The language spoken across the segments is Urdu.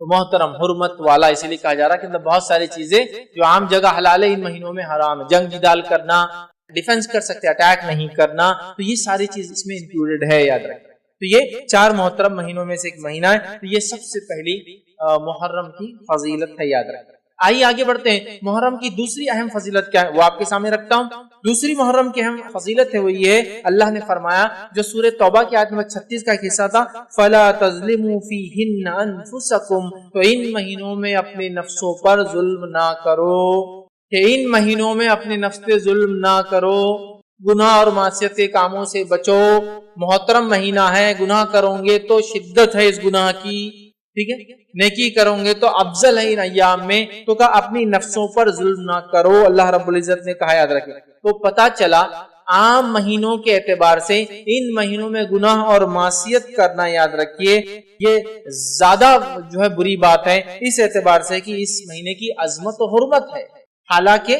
تو محترم حرمت والا اسی لیے کہا جا رہا ہے کہ بہت ساری چیزیں جو عام جگہ حلال ہے ان مہینوں میں حرام ہے. جنگ جدال کرنا، ڈیفنس کر سکتے، اٹیک نہیں کرنا، تو یہ ساری چیز اس میں انکلوڈڈ ہے، یاد رکھیں. تو یہ 4 محترم مہینوں میں سے ایک مہینہ ہے. تو یہ سب سے پہلی محرم کی فضیلت ہے، یاد رکھیں. آئیے آگے بڑھتے ہیں. محرم کی دوسری اہم فضیلت کیا ہے وہ آپ کے سامنے رکھتا ہوں. دوسری محرم کی اہم فضیلت ہے وہ یہ ہے، اللہ نے فرمایا جو سورہ توبہ کی آیت نمبر 36 کا حصہ تھا، فَلَا تَظْلِمُوا فِيهِنَّ أَنفُسَكُمْ، تو ان مہینوں میں اپنے نفسوں پر ظلم نہ کرو، کہ ان مہینوں میں اپنے نفس پہ ظلم نہ کرو، گناہ اور معصیت کے کاموں سے بچو. محترم مہینہ ہے، گناہ کرو گے تو شدت ہے اس گناہ کی، ٹھیک ہے، نیکی کرو گے تو افضل ہے ان ایام میں. تو کہا اپنی نفسوں پر ظلم نہ کرو، اللہ رب العزت نے کہا، یاد رکھیں. تو پتا چلا عام مہینوں کے اعتبار سے ان مہینوں میں گناہ اور معصیت کرنا، یاد رکھیے، یہ زیادہ جو ہے بری بات ہے اس اعتبار سے کہ اس مہینے کی عظمت و حرمت ہے. حالانکہ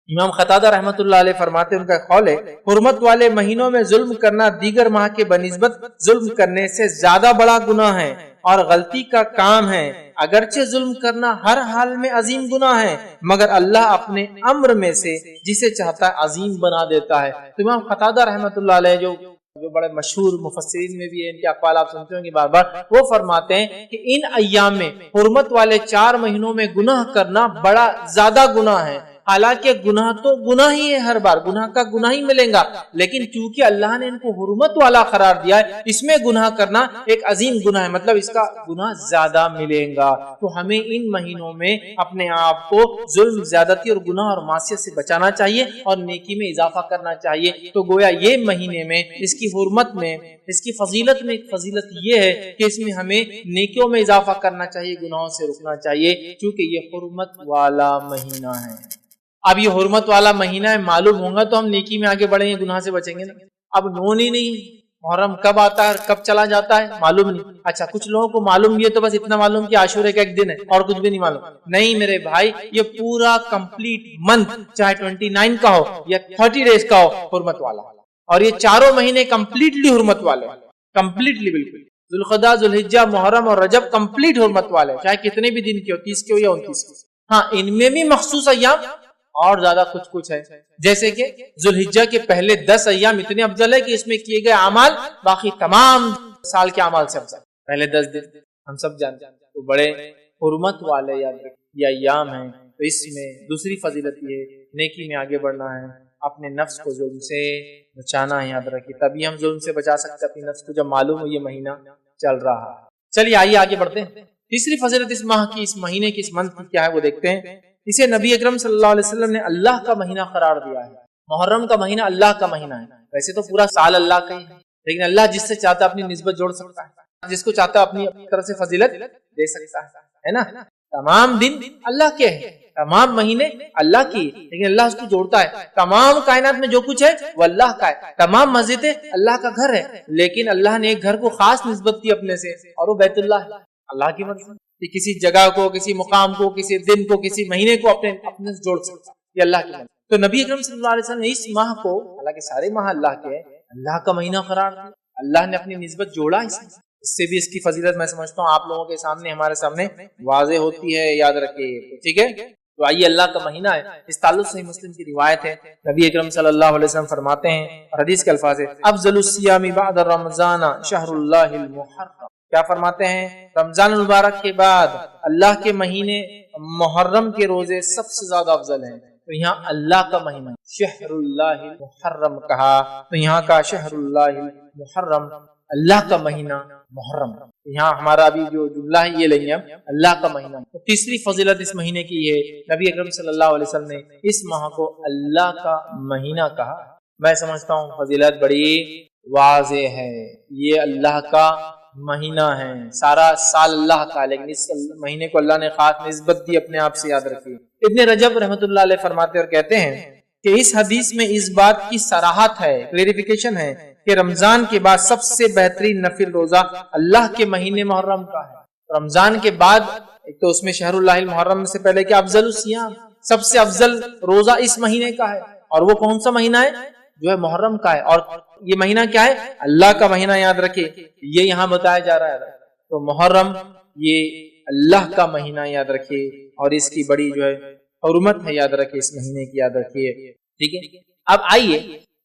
امام قتادہ رحمۃ اللہ علیہ فرماتے ہیں، ان کا قول ہے، حرمت والے مہینوں میں ظلم کرنا دیگر ماہ کے بنسبت ظلم کرنے سے زیادہ بڑا گناہ ہے اور غلطی کا کام ہے. اگرچہ ظلم کرنا ہر حال میں عظیم گناہ ہے، مگر اللہ اپنے امر میں سے جسے چاہتا ہے عظیم بنا دیتا ہے. تو امام قتادہ رحمۃ اللہ علیہ جو بڑے مشہور مفسرین میں بھی ہے، ان کے اقوال آپ سنتے ہوں گے بار بار، وہ فرماتے ہیں کہ ان ایام میں حرمت والے 4 مہینوں میں گناہ کرنا بڑا زیادہ گناہ ہے. حالانکہ گناہ تو گناہ ہی ہے، ہر بار گناہ کا گناہ ہی ملیں گا، لیکن چونکہ اللہ نے ان کو حرمت والا قرار دیا ہے، اس میں گناہ کرنا ایک عظیم گناہ ہے، مطلب اس کا گناہ زیادہ ملے گا. تو ہمیں ان مہینوں میں اپنے آپ کو ظلم، زیادتی اور گناہ اور معصیت سے بچانا چاہیے اور نیکی میں اضافہ کرنا چاہیے. تو گویا یہ مہینے میں اس کی حرمت میں، اس کی فضیلت میں ایک فضیلت یہ ہے کہ اس میں ہمیں نیکیوں میں اضافہ کرنا چاہیے، گناہوں سے رکنا چاہیے، کیونکہ یہ حرمت والا مہینہ ہے. اب یہ حرمت والا مہینہ ہے، معلوم ہوگا تو ہم نیکی میں آگے بڑھیں گے، گناہ سے بچیں گے نا. اب نون ہی نہیں، محرم کب آتا ہے اور کب چلا جاتا ہے معلوم نہیں. اچھا کچھ لوگوں کو معلوم بھی ہے تو بس اتنا معلوم کہ عاشورے کا ایک دن ہے اور کچھ بھی نہیں معلوم. نہیں میرے بھائی، یہ پورا کمپلیٹ منتھ، چاہے 29 کا ہو یا 30 ڈیز کا ہو، حرمت والا. اور یہ 4 مہینے کمپلیٹلی حرمت والے، کمپلیٹلی بالکل. ذوالقعدہ، ذوالحجہ، محرم اور رجب کمپلیٹ حرمت والے، چاہے کتنے بھی دن کے ہو، 30 کے ہو یا 29 کے. ہاں ان میں بھی مخصوص ایام اور زیادہ کچھ ہے، جیسے کہ ذوالحجہ کے پہلے 10 ایام اتنے افضل ہے کہ اس میں کیے گئے اعمال باقی تمام سال کے اعمال سے افضل. پہلے 10 دن ہم سب جانتے ہیں تو بڑے حرمت والے یہ ایام ہیں. تو اس میں دوسری فضیلت یہ ہے، نیکی میں آگے بڑھنا ہے، اپنے نفس کو ظلم سے بچانا ہے، یاد رکھیے. تبھی ہم ظلم سے بچا سکتے ہیں اپنے نفس کو، جب معلوم ہو یہ مہینہ چل رہا ہے. چلیے آئیے آگے بڑھتے ہیں. تیسری فضیلت اس ماہ کی، اس مہینے کی، اس منتھ کی کیا ہے وہ دیکھتے ہیں. اسے نبی اکرم صلی اللہ علیہ وسلم نے اللہ کا مہینہ قرار دیا ہے. محرم کا مہینہ اللہ کا مہینہ ہے. ویسے تو پورا سال اللہ کا ہی ہے، لیکن اللہ جس سے چاہتا ہے اپنی نسبت جوڑ سکتا ہے، جس کو چاہتا ہے اپنی طرف سے فضیلت دے سکتا ہے نا. تمام دن اللہ کے ہیں، تمام مہینے اللہ کی، لیکن اللہ اس کو جوڑتا ہے. تمام کائنات میں جو کچھ ہے وہ اللہ کا ہے، تمام مسجدیں اللہ کا گھر ہے، لیکن اللہ نے ایک گھر کو خاص نسبت دی اپنے سے، اور وہ بیت اللہ ہے. اللہ کی مرضی کہ کسی جگہ کو، کسی مقام کو، کسی دن کو، کسی مہینے کو اپنے سے جوڑ سکتا ہے، یہ اللہ کی مرضی. تو نبی اکرم صلی اللہ علیہ وسلم نے اس ماہ کو، حالانکہ سارے ماہ اللہ کے ہیں، اللہ کا مہینہ قرار دیا. اللہ نے اپنی نسبت جوڑا اس سے بھی اس کی فضیلت میں سمجھتا ہوں آپ لوگوں کے سامنے، ہمارے سامنے واضح ہوتی ہے، یاد رکھیے. ٹھیک ہے، تو آئیے اللہ کا مہینہ ہے. اس تعلق سے مسلم کی روایت ہے، نبی اکرم صلی اللہ علیہ وسلم فرماتے ہیں، اور حدیث کے الفاظ ہے، افضل الصیام بعد رمضان شہر اللہ المحرم. کیا فرماتے ہیں؟ رمضان المبارک کے بعد اللہ کے مہینے محرم کے روزے سب سے زیادہ افضل ہیں. تو یہاں اللہ کا مہینہ شہر اللہ المحرم کہا، تو یہاں کا شہر اللہ المحرم، اللہ کا مہینہ محرم. یہاں ہمارا ابھی جو جملہ ہے یہ لیں گے ہم، اللہ کا مہینہ. تو تیسری فضیلت اس مہینے کی ہے، نبی اکرم صلی اللہ علیہ وسلم نے اس ماہ کو اللہ کا مہینہ کہا. میں سمجھتا ہوں فضیلت بڑی واضح ہے. یہ اللہ کا مہینہ ہے، سارا سال اللہ کا، لیکن اس مہینے کو اللہ نے خاص نسبت دی اپنے آپ سے، یاد رکھیے. ابن رجب رحمۃ اللہ علیہ فرماتے اور کہتے ہیں کہ اس حدیث میں اس بات کی صراحت ہے، کلیریفیکیشن ہے کہ رمضان کے بعد سب سے بہترین نفل روزہ اللہ کے مہینے محرم کا ہے. رمضان کے بعد ایک تو اس میں شہر اللہ المحرم سے پہلے کہ افضل الصیام، سب سے افضل روزہ اس مہینے کا ہے. اور وہ کون سا مہینہ ہے؟ جو ہے محرم کا ہے. اور یہ مہینہ کیا ہے؟ اللہ کا مہینہ، یاد رکھے. یہ یہاں بتایا جا رہا ہے. تو محرم یہ اللہ کا مہینہ یاد رکھیے اور اس کی بڑی جو ہے حرمت ہے یاد رکھیے، اس مہینے کی یاد رکھیے، ٹھیک ہے۔ اب آئیے،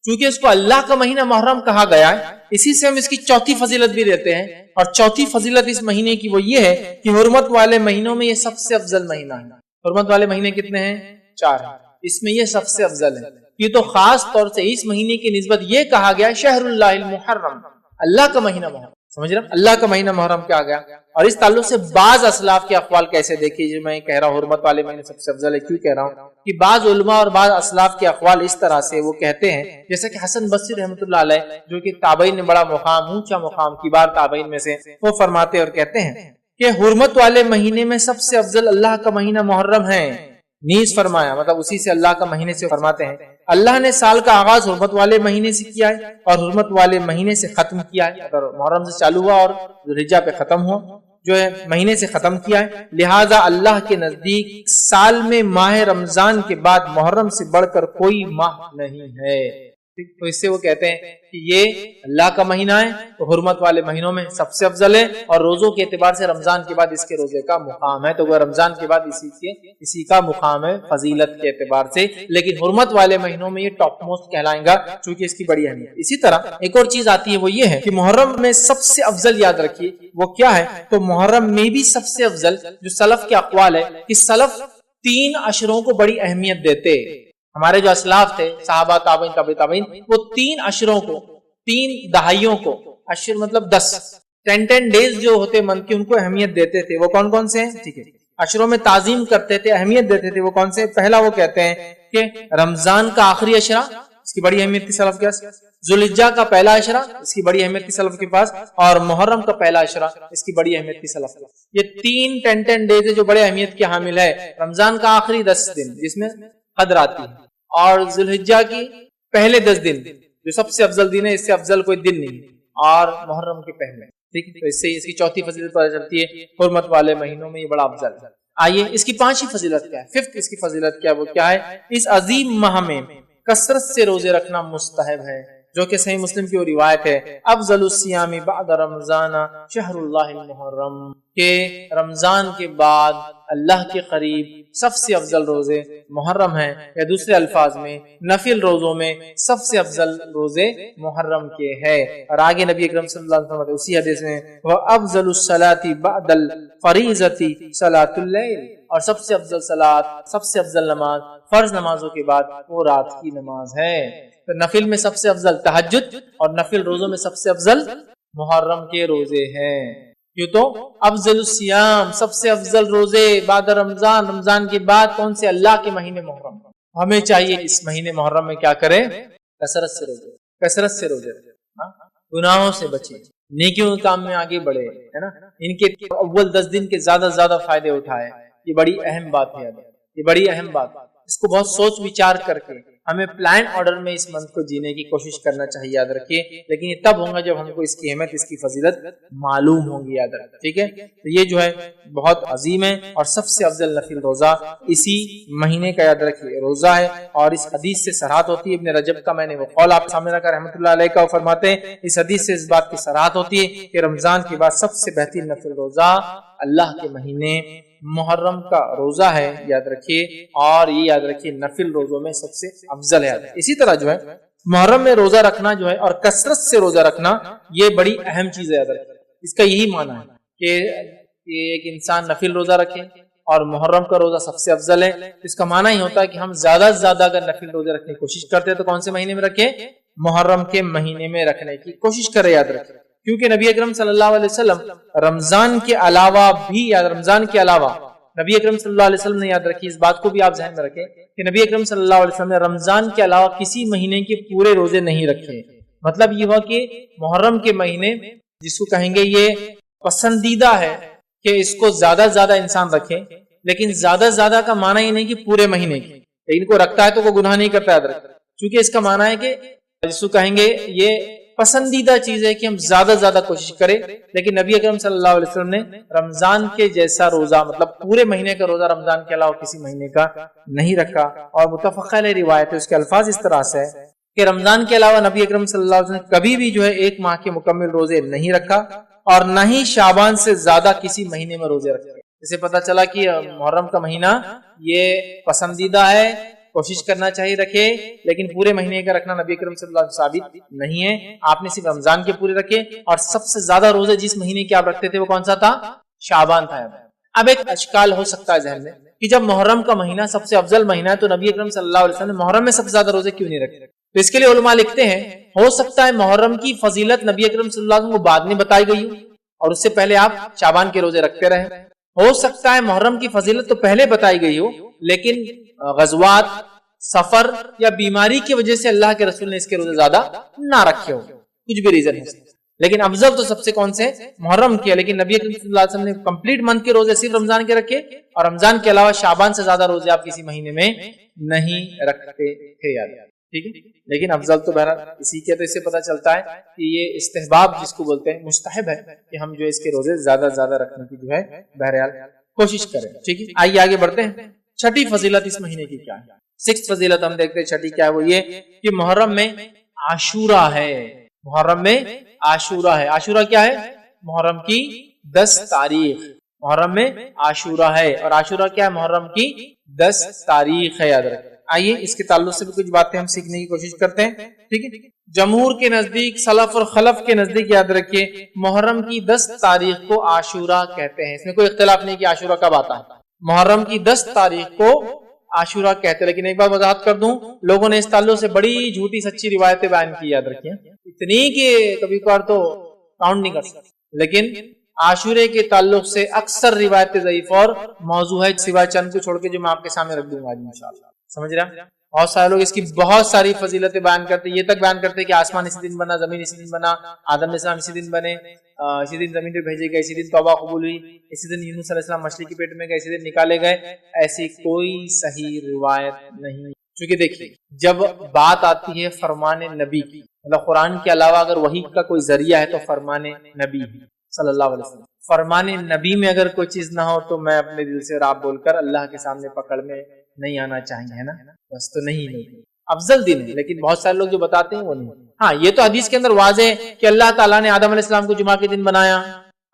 چونکہ اس کو اللہ کا مہینہ محرم کہا گیا ہے، اسی سے ہم اس کی چوتھی فضیلت بھی دیتے ہیں، اور چوتھی فضیلت اس مہینے کی وہ یہ ہے کہ حرمت والے مہینوں میں یہ سب سے افضل مہینہ ہے۔ حرمت والے مہینے کتنے ہیں؟ 4 ہیں، اس میں یہ سب سے افضل ہے۔ یہ تو خاص طور سے اس مہینے کی نسبت یہ کہا گیا شہر اللہ المحرم، اللہ کا مہینہ محرم، سمجھ رہے ہیں؟ اللہ کا مہینہ محرم کیا گیا، اور اس تعلق سے بعض اسلاف کے اقوال کیسے دیکھیے، جو میں کہہ رہا ہوں حرمت والے مہینے سب سے افضل ہے، کیوں کہہ رہا ہوں کہ بعض علماء اور بعض اسلاف کے اقوال اس طرح سے وہ کہتے ہیں، جیسے کہ حسن بصری رحمۃ اللہ علیہ جو کہ تابعین میں بڑا مقام، اونچا مقام، کبار تابعین میں سے، وہ فرماتے اور کہتے ہیں کہ حرمت والے مہینے میں سب سے افضل اللہ کا مہینہ محرم ہے۔ نیز فرمایا، مطلب اسی سے اللہ کا مہینے سے فرماتے ہیں اللہ نے سال کا آغاز حرمت والے مہینے سے کیا ہے اور حرمت والے مہینے سے ختم کیا ہے، اگر محرم سے چالو ہوا اور ذوالحجہ پہ ختم ہوا، جو ہے مہینے سے ختم کیا ہے، لہذا اللہ کے نزدیک سال میں ماہ رمضان کے بعد محرم سے بڑھ کر کوئی ماہ نہیں ہے۔ تو اس سے وہ کہتے ہیں کہ یہ اللہ کا مہینہ ہے تو حرمت والے مہینوں میں سب سے افضل ہے، اور روزوں کے اعتبار سے رمضان کے بعد اس کے روزے کا مقام ہے، تو وہ رمضان کے بعد اسی کا مقام ہے فضیلت کے اعتبار سے، لیکن حرمت والے مہینوں میں یہ ٹاپ موسٹ کہلائیں گا چونکہ اس کی بڑی اہمیت۔ اسی طرح ایک اور چیز آتی ہے، وہ یہ ہے کہ محرم میں سب سے افضل یاد رکھیے وہ کیا ہے، تو محرم میں بھی سب سے افضل جو سلف کے اقوال ہے کہ سلف 3 عشروں کو بڑی اہمیت دیتے۔ ہمارے جو اسلاف تھے صحابہ، تابعین، تبع تابعین، وہ 3 عشروں کو، 3 دہائیوں کو، عشر مطلب 10 ڈیز جو ہوتے منتھ کی، ان کو اہمیت دیتے تھے۔ وہ کون کون سے ہیں؟ ٹھیک ہے، عشروں میں تعظیم کرتے تھے، اہمیت دیتے تھے، وہ کون سے؟ پہلا وہ کہتے ہیں کہ رمضان کا آخری عشرہ، اس کی بڑی اہمیت تھی سلف کے پاس، ذوالحجہ کا پہلا عشرہ، اس کی بڑی اہمیت تھی سلف کے پاس، اور محرم کا پہلا عشرہ، اس کی بڑی اہمیت تھی سلف کے پاس۔ یہ 10 ڈیز جو بڑے اہمیت کے حامل ہے، رمضان کا آخری 10 دن جس میں قدر آتی ہے، اور ذوالحجہ کی پہلے 10 دن جو سب سے افضل دن ہے، اس سے افضل کوئی دن نہیں، اور محرم کے پہلے، ٹھیک ہے، تو اس سے اس کی چوتھی فضیلت پتہ چلتی ہے، حرمت والے مہینوں میں یہ بڑا افضل ہے۔ آئیے اس کی 5ویں فضیلت کیا ہے، 5th اس کی فضیلت کیا ہے، وہ کیا ہے، اس عظیم ماہ میں کثرت سے روزے رکھنا مستحب ہے، جو کہ صحیح مسلم کی وہ روایت ہے، افضل الصیام بعد رمضان شہر اللہ المحرم، کہ رمضان کے بعد اللہ کے قریب سب سے افضل روزے محرم ہیں، یا دوسرے الفاظ میں نفل روزوں میں سب سے افضل روزے محرم کے ہیں۔ اور آگے نبی اکرم صلی اللہ علیہ وسلم اسی حدیث میں وَأَفْضَلُ الصَّلَاةِ بَعْدَ الْفَرِيضَةِ صَلَاةُ اللَّيْلِ، اور سب سے افضل صلاۃ، سب سے افضل نماز فرض نمازوں کے بعد وہ رات کی نماز ہے۔ تو نفل میں سب سے افضل تہجد، اور نفل روزوں میں سب سے افضل محرم کے روزے ہیں۔ کیوں تو افضل الصیام، سب سے افضل روزے بعد رمضان، رمضان کے بعد کون سے؟ اللہ کے مہینے محرم۔ ہمیں چاہیے اس مہینے محرم میں کیا کریں؟ کثرت سے روزے، کثرت سے روزے، گناہوں سے بچیں، نیکیوں کے کام میں آگے بڑھے، ہے نا، ان کے اول 10 دن کے زیادہ سے زیادہ فائدے اٹھائے۔ یہ بڑی اہم بات ہے، یہ بڑی اہم بات، اس کو بہت سوچ وچار کر کے ہمیں پلان آرڈر میں اس منتھ کو جینے کی کوشش کرنا چاہیے، یاد رکھیے، لیکن یہ تب ہوگا جب ہم کو اس کی اہمیت، اس کی فضیلت معلوم ہوگی، یاد رکھیں، ٹھیک ہے۔ تو یہ جو ہے بہت عظیم ہے، اور سب سے افضل نفل روزہ اسی مہینے کا یاد رکھیے روزہ ہے، اور اس حدیث سے صراحت ہوتی ہے۔ ابن رجب کا میں نے وہ قول آپ سامنے رکھا رحمۃ اللہ علیہ کا، وہ فرماتے ہیں اس حدیث سے اس بات کی صراحت ہوتی ہے کہ رمضان کے بعد سب سے بہترین نفل روزہ اللہ کے مہینے محرم کا روزہ ہے، یاد رکھیے، اور یہ یاد رکھیے نفل روزوں میں سب سے افضل ہے۔ اسی طرح جو ہے محرم میں روزہ رکھنا جو ہے، اور کثرت سے روزہ رکھنا، یہ بڑی اہم چیز ہے، یاد رکھیے۔ اس کا یہی معنی ہے کہ ایک انسان نفل روزہ رکھے اور محرم کا روزہ سب سے افضل ہے، اس کا معنی ہی ہوتا ہے کہ ہم زیادہ سے زیادہ اگر نفل روزے رکھنے کی کوشش کرتے ہیں تو کون سے مہینے میں رکھیں؟ محرم کے مہینے میں رکھنے کی کوشش کریں، یاد رکھیں، کیونکہ نبی اکرم صلی اللہ علیہ وسلم رمضان کے علاوہ بھی، رمضان کے علاوہ نبی اکرم صلی اللہ علیہ وسلم نے، یاد رکھیے، اس بات کو بھی آپ ذہن میں رکھیں کہ نبی اکرم صلی اللہ علیہ وسلم نے رمضان کے علاوہ کسی مہینے کے پورے روزے نہیں رکھے۔ مطلب یہ ہوا کہ محرم کے مہینے جس کو کہیں گے یہ پسندیدہ ہے کہ اس کو زیادہ زیادہ انسان رکھے، لیکن زیادہ زیادہ کا معنی یہ نہیں کہ پورے مہینے کی، لیکن کو رکھتا ہے تو وہ گناہ نہیں کرتا، یاد رکھتا، چونکہ اس کا معنی ہے کہ جس کو کہیں گے یہ پسندیدہ چیز ہے کہ ہم زیادہ سے زیادہ کوشش کریں، لیکن نبی اکرم صلی اللہ علیہ وسلم نے رمضان کے جیسا روزہ، مطلب پورے مہینے کا روزہ رمضان کے علاوہ کسی مہینے کا نہیں رکھا۔ اور متفق علیہ روایت ہے، اس کے الفاظ اس طرح سے ہے کہ رمضان کے علاوہ نبی اکرم صلی اللہ علیہ وسلم نے کبھی بھی جو ہے 1 ماہ کے مکمل روزے نہیں رکھا، اور نہ ہی شعبان سے زیادہ کسی مہینے میں روزے رکھے۔ جسے پتہ چلا کہ محرم کا مہینہ یہ پسندیدہ ہے، کوشش کرنا چاہیے رکھے، لیکن پورے مہینے کا رکھنا نبی کریم صلی اللہ علیہ وسلم ثابت نہیں ہے، آپ نے صرف رمضان کے پورے رکھے، اور سب سے زیادہ روزے جس مہینے کے آپ رکھتے تھے وہ کون سا تھا؟ شعبان تھا۔ اب ایک اشکال ہو سکتا ہے ذہن میں کہ جب محرم کا مہینہ سب سے افضل مہینہ ہے تو نبی اکرم صلی اللہ علیہ وسلم نے محرم میں سب سے زیادہ روزے کیوں نہیں رکھے؟ تو اس کے لیے علماء لکھتے ہیں ہو سکتا ہے محرم کی فضیلت نبی اکرم صلی اللہ علیہ وسلم کو بعد میں بتائی گئی ہو اور اس سے پہلے آپ شعبان کے روزے رکھتے رہے، ہو سکتا ہے محرم کی فضیلت تو پہلے بتائی گئی ہو لیکن غزوات، سفر یا بیماری کی وجہ سے اللہ کے رسول نے اس کے روزے زیادہ نہ رکھے ہو، کچھ بھی ریزن ہے، لیکن افضل تو سب سے کون سے؟ محرم کیا، لیکن نبی اکرم صلی اللہ علیہ وسلم نے کمپلیٹ منتھ کے روزے صرف رمضان کے رکھے، اور رمضان کے علاوہ شعبان سے زیادہ روزے آپ کسی مہینے میں نہیں رکھتے تھے، یاد، ٹھیک ہے۔ لیکن افضل تو بہرحال اسی کے، تو اس سے پتہ چلتا ہے کہ یہ استحباب جس کو بولتے ہیں مستحب ہے کہ ہم جو اس کے روزے زیادہ سے زیادہ رکھنے کی جو ہے بہرحال کوشش کریں، ٹھیک ہے۔ آئیے آگے بڑھتے ہیں، چھٹی فضیلت اس مہینے کی کیا ہے؟ سکس فضیلت ہم دیکھتے ہیں، چھٹی کیا ہے؟ وہ یہ کہ محرم میں عاشورہ ہے، محرم میں عاشورہ ہے۔ عاشورہ کیا ہے؟ محرم کی 10 تاریخ، محرم میں عاشورہ ہے، اور عاشورہ کیا ہے؟ محرم کی 10 تاریخ ہے، یاد رکھیں۔ آئیے اس کے تعلق سے بھی کچھ باتیں ہم سیکھنے کی کوشش کرتے ہیں، ٹھیک ہے۔ جمہور کے نزدیک، سلف اور خلف کے نزدیک یاد رکھیے محرم کی 10 تاریخ کو عاشورہ کہتے ہیں، اس میں کوئی اختلاف نہیں کہ عاشورہ کب آتا ہے، محرم کی 10 تاریخ کو عاشورہ کہتے ہیں۔ لیکن ایک بات وضاحت کر دوں، لوگوں نے اس تعلق سے بڑی جھوٹی سچی روایتیں بیان کی، یاد رکھیں، اتنی کہ کبھی کبھار تو کاؤنٹ نہیں کر سکتے، لیکن عاشورے کے تعلق سے اکثر روایتیں ضعیف اور موضوع ہے، سوائے چند کو چھوڑ کے جو میں آپ کے سامنے رکھ دوں گا آج انشاءاللہ، سمجھ رہے ہیں؟ بہت سارے لوگ اس کی بہت ساری فضیلتیں بیان کرتے ہیں، یہ تک بیان کرتے ہیں کہ آسمان اسی دن بنا، زمین اسی دن بنا، آدم علیہ السلام اسی دن بنے، اسی دن زمین پہ بھیجے گئے، اسی دن توبہ قبول ہوئی، اسی دن یونس علیہ السلام مچھلی کے پیٹ میں گئے، اسی دن نکالے گئے۔ ایسی کوئی صحیح روایت نہیں، چونکہ دیکھیے جب بات آتی ہے فرمان نبی کی، مطلب قرآن کے علاوہ اگر وحی کا کوئی ذریعہ ہے تو فرمان نبی صلی اللہ علیہ وسلم، فرمان نبی میں اگر کوئی چیز نہ ہو تو میں اپنے دل سے راب بول کر اللہ کے سامنے پکڑ میں نہیں آنا چاہیے، ہے نا، بس تو نہیں افضل دن ہے، لیکن بہت سارے لوگ جو بتاتے ہیں وہ نہیں۔ ہاں یہ تو حدیث کے اندر واضح ہے کہ اللہ تعالیٰ نے آدم علیہ السلام کو جمعہ کے دن بنایا،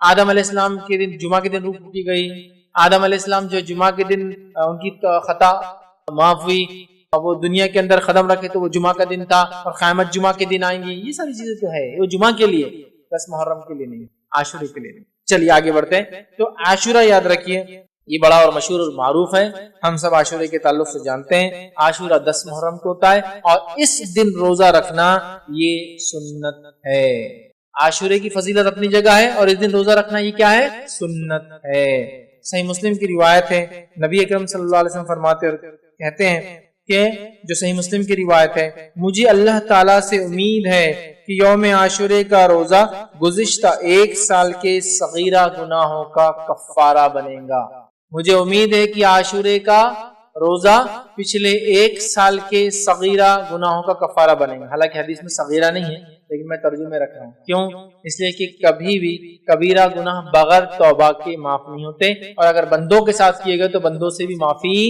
آدم علیہ السلام کے دن جمعہ کے دن روح کی گئی، آدم علیہ السلام جو جمعہ کے دن ان کی خطا معاف ہوئی، وہ دنیا کے اندر قدم رکھے تو وہ جمعہ کا دن تھا، اور قیامت جمعہ کے دن آئیں گی، یہ ساری چیزیں تو ہے، وہ جمعہ کے لیے، بس محرم کے لیے نہیں، عاشورے کے لیے نہیں۔ چلیے آگے بڑھتے ہیں، تو عاشورہ یاد رکھیے یہ بڑا اور مشہور اور معروف ہے، ہم سب عاشورے کے تعلق سے جانتے ہیں، عاشورہ 10 محرم کو ہوتا ہے، اور اس دن روزہ رکھنا یہ سنت ہے۔ عاشورے کی فضیلت اپنی جگہ ہے اور اس دن روزہ رکھنا یہ کیا ہے؟ سنت ہے۔ صحیح مسلم کی روایت ہے، نبی اکرم صلی اللہ علیہ وسلم فرماتے اور کہتے ہیں کہ جو صحیح مسلم کی روایت ہے، مجھے اللہ تعالیٰ سے امید ہے کہ یوم عاشورے کا روزہ گزشتہ 1 سال کے صغیرہ گناہوں کا کفارہ بنے گا۔ مجھے امید ہے کہ عاشورے کا روزہ پچھلے 1 سال کے صغیرہ گناہوں کا کفارہ بنے گا۔ حالانکہ حدیث میں صغیرہ نہیں ہے، لیکن میں ترجمے رکھ رہا ہوں، کیوں؟ اس لیے کہ کبھی بھی کبیرہ گناہ بغیر توبہ کے معاف نہیں ہوتے، اور اگر بندوں کے ساتھ کیے گئے تو بندوں سے بھی معافی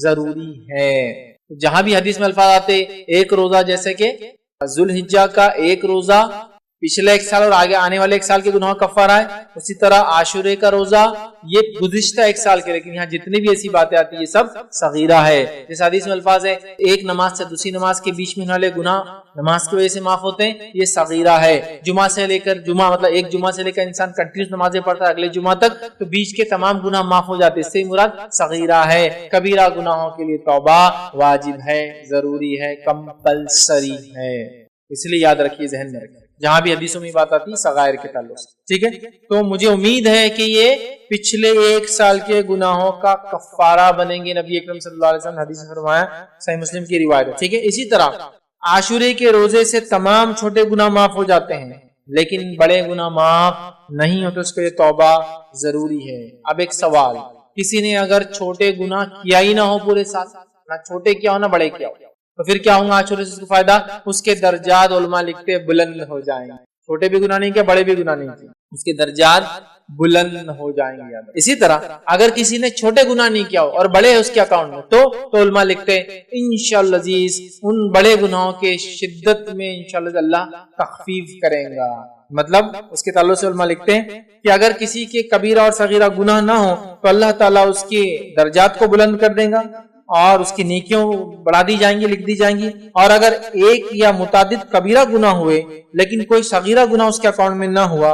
ضروری ہے۔ جہاں بھی حدیث میں الفاظ آتے ایک روزہ، جیسے کہ ذوالحجہ کا 1 روزہ پچھلے 1 سال اور آگے آنے والے 1 سال کے گناہوں کا کفارہ ہے، اسی طرح عاشورے کا روزہ یہ گزشتہ 1 سال کے، لیکن یہاں جتنی بھی ایسی باتیں آتی ہیں یہ سب صغیرہ ہے۔ جیسے حدیث میں الفاظ ہے ایک نماز سے دوسری نماز کے بیچ میں ہونے والے گناہ نماز کی وجہ سے معاف ہوتے ہیں، یہ صغیرہ ہے۔ جمعہ سے لے کر جمعہ، مطلب ایک جمعہ سے لے کر انسان کنٹینیوس نمازیں پڑھتا ہے اگلے جمعہ تک، تو بیچ کے تمام گناہ معاف ہو جاتے ہیں، اس سے مراد صغیرہ ہے۔ کبیرہ گناہوں کے لیے توبہ واجب ہے، ضروری ہے، کمپلسری ہے، اس لیے یاد رکھیے، ذہن میں رکھیے جہاں بھی حدیثوں میں بات آتی ہے صغائر کے تعلق سے، ٹھیک ہے۔ تو مجھے امید ہے کہ یہ پچھلے 1 سال کے گناہوں کا کفارہ بنیں گے، نبی اکرم صلی اللہ علیہ وسلم نے حدیث میں فرمایا، صحیح مسلم کی روایت ہے، ٹھیک ہے۔ اسی طرح عاشورے کے روزے سے تمام چھوٹے گناہ معاف ہو جاتے ہیں، لیکن بڑے گناہ معاف نہیں ہوتے، اس کے لیے توبہ ضروری ہے۔ اب ایک سوال، کسی نے اگر چھوٹے گناہ کیا ہی نہ ہو پورے سال، نہ چھوٹے کیا ہو نہ بڑے کیا ہو، تو پھر کیا ہوگا عاشورے سے اس کو فائدہ؟ اس کے درجات علماء لکھتے بلند ہو جائیں گے، چھوٹے بھی گناہ نہیں کیا، بڑے بھی گناہ نہیں کیا، اس کے درجات بلند ہو جائیں گے۔ اسی طرح اگر کسی نے چھوٹے گناہ نہیں کیا ہو اور بڑے اس کے اکاؤنٹ میں، تو علماء لکھتے انشاءاللہ عزیز ان بڑے گناہوں کے شدت میں انشاءاللہ اللہ تخفیف کریں گا، مطلب اس کے تعلق سے علماء لکھتے ہیں کہ اگر کسی کے کبیرہ اور صغیرہ گناہ نہ ہو تو اللہ تعالیٰ اس کے درجات کو بلند کر دے گا اور اس کی نیکیوں بڑھا دی جائیں گی، لکھ دی جائیں گی. اور اگر ایک یا متعدد کبیرہ گناہ ہوئے لیکن کوئی صغیرہ گناہ اس کے اکاؤنٹ میں نہ ہوا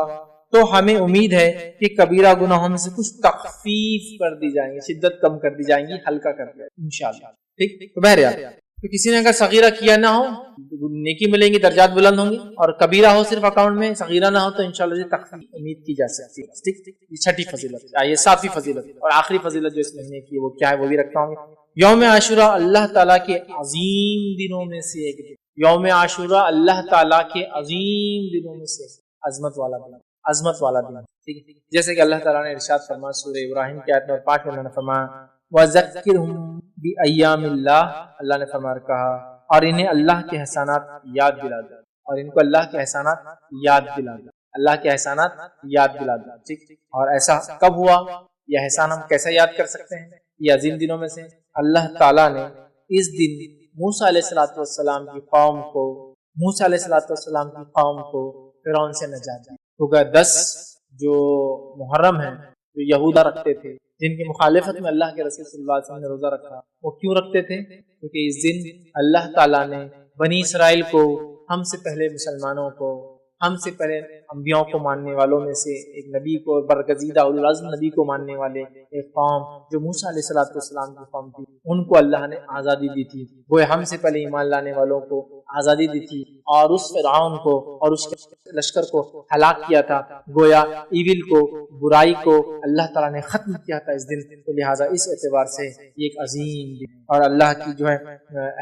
تو ہمیں امید ہے کہ کبیرہ گناہوں میں سے کچھ تخفیف کر دی جائیں گی، شدت کم کر دی جائیں گی، ہلکا کر دیا انشاءاللہ. ٹھیک، تو بہرحال تو کسی نے اگر صغیرہ کیا نہ ہو نیکی ملیں گی، درجات بلند ہوں گے، اور کبیرہ ہو صرف اکاؤنٹ میں، صغیرہ نہ ہو تو انشاءاللہ تخفیف امید کی جا سکتی ہے. ٹھیک، یہ چھٹی فضیلت ہے. یہ ساتویں فضیلت اور آخری فضیلت جو اس مہینے کی وہ کیا ہے وہ بھی رکھتا ہوں. یوم عاشوراء اللہ تعالیٰ کے عظیم دنوں میں سے ایک دن. یوم عاشوراء اللہ تعالیٰ کے عظیم دنوں میں سے عظمت والا دن، عظمت والا دن. ٹھیک ہے، جیسے کہ اللہ تعالیٰ نے ارشاد فرمایا سورہ ابراہیم کی آیت نمبر 5 میں، اللہ نے فرمایا وَذَكِّرْهُمْ بِأَيَّامِ اللَّهِ، اللہ نے فرمایا کہا اور انہیں اللہ کے احسانات یاد دلا دو، اور ان کو اللہ کے احسانات یاد دلا دو، اللہ کے احسانات یاد دلا دو. ٹھیک، اور ایسا کب ہوا؟ یہ احسان ہم کیسے یاد کر سکتے ہیں؟ یہ عظیم دنوں میں سے اللہ تعالیٰ نے اس دن موسیٰ علیہ السلام کی قوم کو، موسیٰ علیہ السلام کی قوم کو فرعون سے نجات دی. کیونکہ 10 جو محرم ہیں جو یہودا رکھتے تھے، جن کی مخالفت میں اللہ کے رسول صلی اللہ علیہ وسلم نے روزہ رکھا، وہ کیوں رکھتے تھے؟ کیونکہ اس دن اللہ تعالیٰ نے بنی اسرائیل کو، ہم سے پہلے مسلمانوں کو، ہم سے پہلے انبیاء کو ماننے والوں میں سے ایک نبی کو، برگزیدہ اولو العزم نبی کو ماننے والے ایک قوم جو موسیٰ علیہ السلام کی قوم تھی، ان کو اللہ نے آزادی دی تھی. وہ ہم سے پہلے ایمان لانے والوں کو آزادی دی تھی، اور اس فرعون کو اور اس کے لشکر کو ہلاک کیا تھا. گویا ایول کو، برائی کو اللہ تعالیٰ نے ختم کیا تھا اس دن. تو لہٰذا اس اعتبار سے یہ ایک عظیم دن اور اللہ کی جو ہے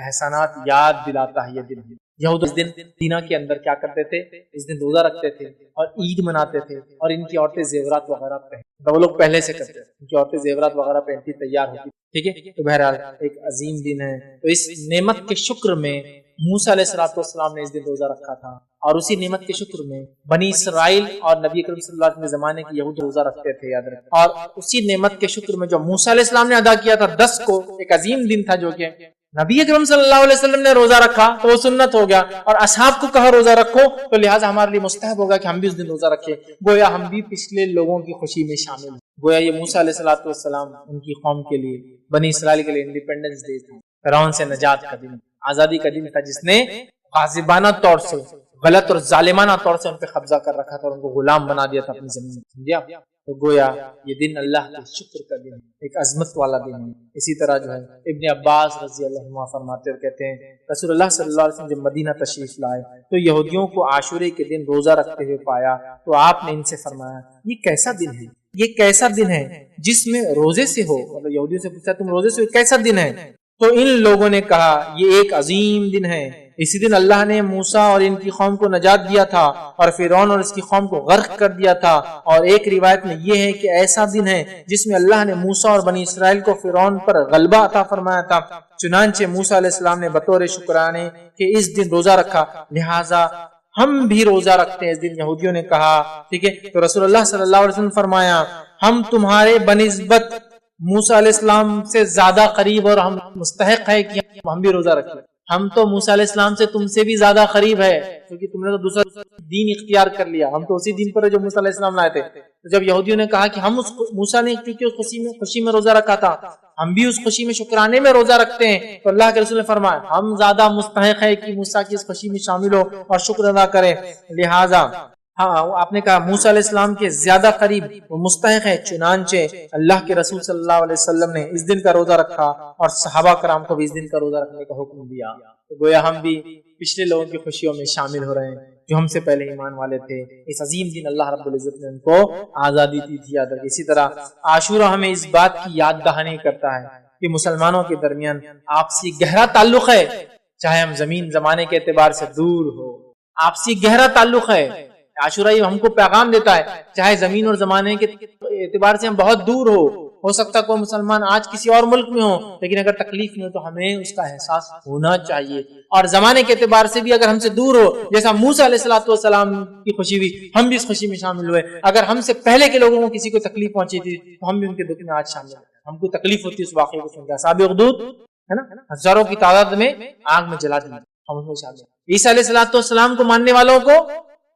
احسانات یاد دلاتا ہے یہ دن. یہود اس دن دینا کے اندر کیا کرتے تھے؟ اس دن روزہ رکھتے تھے اور عید مناتے تھے، اور ان کی عورتیں زیورات وغیرہ پہنتے، وہ لوگ پہلے سے کرتے تھے، ان کی عورتیں زیورات وغیرہ پہنتی تیار ہوتی. ٹھیک ہے، تو بہرحال ایک عظیم دن ہے. تو اس نعمت کے شکر میں موسیٰ علیہ السلام نے اس دن روزہ رکھا تھا، اور اسی نعمت کے شکر میں بنی اسرائیل اور نبی کریم صلی اللہ علیہ وسلم کے زمانے کے یہود روزہ رکھتے تھے، یاد رکھیں. اور اسی نعمت کے شکر میں جو موسیٰ علیہ السلام نے ادا کیا تھا 10 کو، ایک عظیم دن تھا جو کہ نبی اکرم صلی اللہ علیہ وسلم نے روزہ رکھا تو وہ سنت ہو گیا، اور اصحاب کو کہا روزہ رکھو، تو لہٰذا ہمارے لیے مستحب ہوگا کہ ہم بھی اس دن روزہ رکھیں. گویا ہم بھی پچھلے لوگوں کی خوشی میں شامل ہیں. گویا یہ موسیٰ علیہ السلام ان کی قوم کے لیے، بنی اسرائیل کے لیے انڈیپینڈنس ڈے تھا، فرعون سے نجات کا دن، آزادی کا دن تھا، جس نے غاصبانہ طور سے، غلط اور ظالمانہ طور سے ان پہ قبضہ کر رکھا تھا اور ان کو غلام بنا دیا تھا اپنی زمین میں. سمجھا؟ تو گویا یہ دن اللہ کے شکر کا دن، ایک عظمت والا دن ہے. اسی طرح جو ہے ابن عباس رضی اللہ عنہ فرماتے اور کہتے ہیں رسول اللہ صلی اللہ علیہ وسلم جب مدینہ تشریف لائے تو یہودیوں کو عاشورے کے دن روزہ رکھتے ہوئے پایا، تو آپ نے ان سے فرمایا یہ کیسا دن ہے، یہ کیسا دن ہے جس میں روزے سے ہو. مطلب یہودیوں سے پوچھا تم روزے سے ہو، کیسا دن ہے؟ تو ان لوگوں نے کہا یہ ایک عظیم دن ہے، اسی دن اللہ نے موسیٰ اور ان کی قوم کو نجات دیا تھا اور فرعون اور اس کی قوم کو غرق کر دیا تھا. اور ایک روایت میں یہ ہے کہ ایسا دن ہے جس میں اللہ نے موسیٰ اور بنی اسرائیل کو فرعون پر غلبہ عطا فرمایا تھا. چنانچہ موسیٰ علیہ السلام نے بطور شکرانے کہ اس دن روزہ رکھا، لہٰذا ہم بھی روزہ رکھتے ہیں اس دن. یہودیوں نے کہا ٹھیک ہے، تو رسول اللہ صلی اللہ علیہ وسلم فرمایا ہم تمہارے بنسبت موسیٰ علیہ السلام سے زیادہ قریب اور ہم مستحق ہے کہ ہم بھی روزہ رکھیں. ہم تو موسیٰ علیہ السلام سے تم سے بھی زیادہ قریب ہے، کیونکہ تم نے تو دوسرا دین اختیار کر لیا، ہم تو اسی دین پر جو موسیٰ علیہ السلام لائے تھے. تو جب یہودیوں نے کہا کہ ہم اس موسیٰ نے کیونکہ اس خوشی میں روزہ رکھا تھا، ہم بھی اس خوشی میں شکرانے میں روزہ رکھتے ہیں، تو اللہ کے رسول نے فرمایا ہم زیادہ مستحق ہے کہ موسیٰ کی اس خوشی میں شامل ہو اور شکر ادا کرے. لہٰذا آپ نے کہا موسیٰ علیہ السلام کے زیادہ قریب وہ مستحق ہے. چنانچہ اللہ کے رسول صلی اللہ علیہ وسلم نے اس دن کا روزہ رکھا اور صحابہ کرام کو بھی اس دن کا روزہ رکھنے کا حکم دیا. تو گویا ہم بھی پچھلے لوگوں کی خوشیوں میں شامل ہو رہے ہیں جو ہم سے پہلے ایمان والے تھے. اس عظیم دن اللہ رب العزت نے ان کو آزادی دی تھی. اسی طرح عاشورہ ہمیں اس بات کی یاد دہانی کرتا ہے کہ مسلمانوں کے درمیان آپسی گہرا تعلق ہے، چاہے ہم زمین زمانے کے اعتبار سے دور ہو، آپسی گہرا تعلق ہے. عاشورہ ہم کو پیغام دیتا ہے چاہے زمین اور زمانے کے اعتبار سے ہم بہت دور ہو سکتا کوئی مسلمان آج کسی اور ملک میں ہو، لیکن اگر تکلیف میں ہو تو ہمیں اس کا احساس ہونا چاہیے. اور زمانے کے اعتبار سے بھی اگر ہم سے دور ہو، جیسا موسیٰ علیہ السلام کی خوشی ہوئی، ہم بھی اس خوشی میں شامل ہوئے. اگر ہم سے پہلے کے لوگوں کو کسی کو تکلیف پہنچی تھی تو ہم بھی ان کے دکھ میں آج شامل ہیں. ہم کو تکلیف ہوتی ہے اس واقعے کو سن کے. اصحاب اخدود ہے نا، ہزاروں کی تعداد میں آگ میں جلا دیا، ہم اس میں شامل ہیں. عیسیٰ علیہ السلام کو ماننے والوں کو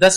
10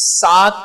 7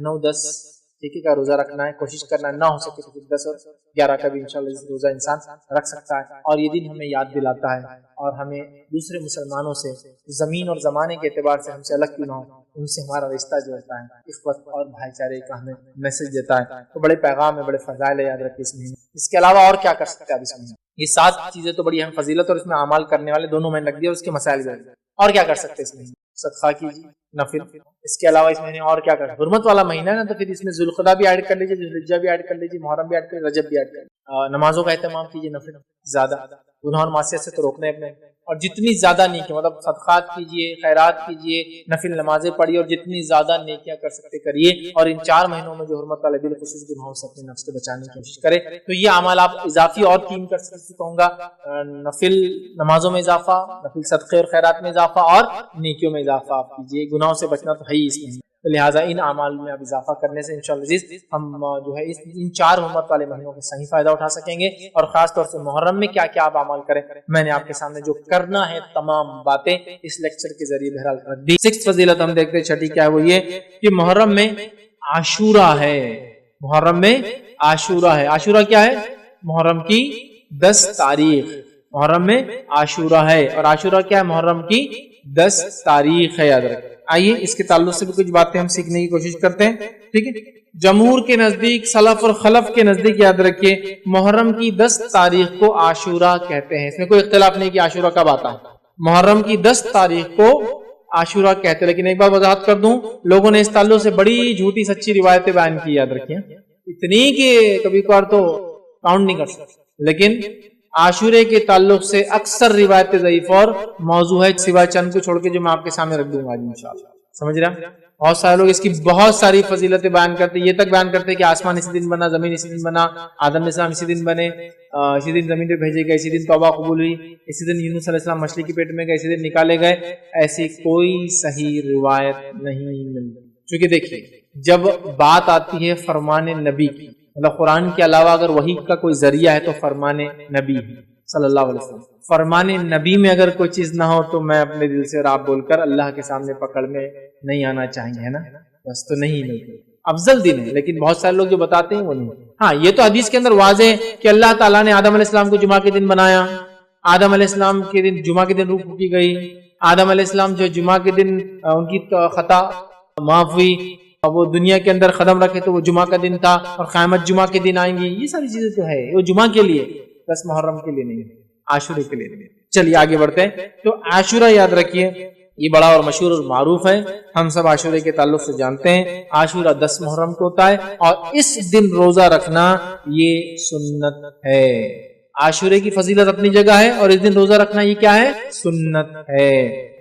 9, 10 ٹھیک ہے، کا روزہ رکھنا ہے، کوشش کرنا ہے، نہ ہو سکے تو پھر 10 اور 11 کا بھی انشاءاللہ روزہ انسان رکھ سکتا ہے. اور یہ دن ہمیں یاد دلاتا ہے اور ہمیں دوسرے مسلمانوں سے زمین اور زمانے کے اعتبار سے ہم سے الگ کیوں نہ ہو، ان سے ہمارا رشتہ جو ہوتا ہے اخوت اور بھائی چارے کا ہمیں میسج دیتا ہے. تو بڑے پیغام ہے، بڑے فضائل ہے، یاد رکھیے اس مہینے. اس کے علاوہ اور کیا کر سکتے ہیں اب اس مہینے؟ یہ 7 چیزیں تو بڑی اہم فضیلت اور اس میں اعمال کرنے والے دونوں میں لگ دیا، اس کے مسائل بھی. اور کیا کر سکتے ہیں اس مہینے؟ صدقہ کیجیے، نفل. اس کے علاوہ اس مہینے اور کیا کر، حرمت والا مہینہ ہے نا، تو پھر اس میں ذوالقعدہ بھی ایڈ کر لیجیے، ذوالحجہ بھی ایڈ کر لیجیے، محرم بھی ایڈ کر لیجیے، رجب بھی ایڈ کر لیجیے. نمازوں کا اہتمام کیجیے، نفل زیادہ، گناہ اور معصیت سے تو روکنے اپنے، اور جتنی زیادہ نیکیاں، مطلب صدقات کیجیے، خیرات کیجیے، نفل نمازیں پڑھیے، اور جتنی زیادہ نیکیاں کر سکتے کریے. اور ان 4 مہینوں میں جو حرمت والے بالخصوص گناہوں سے اپنے نفس کو بچانے کی کوشش کرے. تو یہ اعمال آپ اضافی اور 3 کر سکتے، کہوں گا نفل نمازوں میں اضافہ، نفل صدقے اور خیرات میں اضافہ، اور نیکیوں میں اضافہ آپ کیجیے. گناہوں سے بچنا تو ہے ہی اس میں، لہٰذا ان اعمال میں اب اضافہ کرنے سے انشاءاللہ ہم جو ہے ان 4 حرمت والے مہینوں کا صحیح فائدہ اٹھا سکیں گے. اور خاص طور سے محرم میں کیا کیا آپ اعمال کریں، میں نے آپ کے سامنے جو کرنا ہے تمام باتیں اس لیکچر کے ذریعے بہرحال رکھ دی. 6 فضیلت ہم دیکھتے ہیں، چھٹی کیا ہے، وہ یہ کہ محرم میں عاشورہ ہے. محرم میں عاشورہ ہے. عاشورہ کیا ہے؟ محرم کی 10 تاریخ محرم میں عاشورہ ہے. اور عاشورہ کیا ہے؟ محرم کی 10 تاریخ ہے، یاد رکھیں. آئیے اس کے تعلق سے بھی کچھ باتیں ہم سیکھنے کی کوشش کرتے ہیں. ٹھیک ہے، جمہور کے نزدیک، سلف اور خلف کے نزدیک یاد رکھیے محرم کی 10 تاریخ کو عاشورہ کہتے ہیں. اس میں کوئی اختلاف نہیں کہ عاشورہ کب آتا ہے. محرم کی 10 تاریخ کو عاشورہ کہتے ہیں. لیکن ایک بار وضاحت کر دوں، لوگوں نے اس تعلق سے بڑی جھوٹی سچی روایتیں بیان کی، یاد رکھیے اتنی کہ کبھی کبھار تو کاؤنٹ نہیں کر سکتے. لیکن عاشورے کے تعلق سے اکثر روایتیں ضعیف اور موضوع ہے، سوائے چند کو چھوڑ کے جو میں آپ کے سامنے رکھ دوں گا انشاءاللہ. سمجھ رہے ہیں؟ بہت سارے لوگ اس کی بہت ساری فضیلتیں بیان کرتے ہیں، یہ تک بیان کرتے ہیں کہ آسمان اسی دن بنا، زمین اسی دن بنا، آدم علیہ السلام اسی دن بنے، اسی دن زمین پہ بھیجے گئے، اسی دن توبہ قبول ہوئی، اسی دن یونس علیہ السلام مچھلی کے پیٹ میں گئے، اسی دن نکالے گئے. ایسی کوئی صحیح روایت نہیں ملتی. چونکہ دیکھیے جب بات آتی ہے فرمان نبی کی، مطلب قرآن کے علاوہ اگر وحی کا کوئی ذریعہ ہے تو فرمان نبی ہے صلی اللہ علیہ وسلم. فرمان نبی میں اگر کوئی چیز نہ ہو تو میں اپنے دل سے راب بول کر اللہ کے سامنے پکڑ میں نہیں آنا چاہیں گے، ہے نا، بس تو نہیں ملتے. افضل دن ہے، لیکن بہت سارے لوگ جو بتاتے ہیں وہ نہیں. ہاں یہ تو حدیث کے اندر واضح ہے کہ اللہ تعالیٰ نے آدم علیہ السلام کو جمعہ کے دن بنایا، آدم علیہ السلام کے دن جمعہ کے دن روح پھونکی گئی، آدم علیہ السلام جو جمعہ کے دن ان کی خطا معاف ہوئی، وہ دنیا کے اندر قدم رکھے تو وہ جمعہ کا دن تھا، اور قیامت جمعہ کے دن آئیں گی. یہ ساری چیزیں تو ہے، وہ جمعہ کے لیے، بس محرم کے لیے نہیں، عاشورے کے لیے نہیں. چلیے آگے بڑھتے ہیں. تو عاشورہ یاد رکھیے یہ بڑا اور مشہور اور معروف ہے، ہم سب عاشورے کے تعلق سے جانتے ہیں. عاشورہ 10 محرم کو ہوتا ہے، اور اس دن روزہ رکھنا یہ سنت ہے. عاشورے کی فضیلت اپنی جگہ ہے، اور اس دن روزہ رکھنا یہ کیا ہے؟ سنت ہے.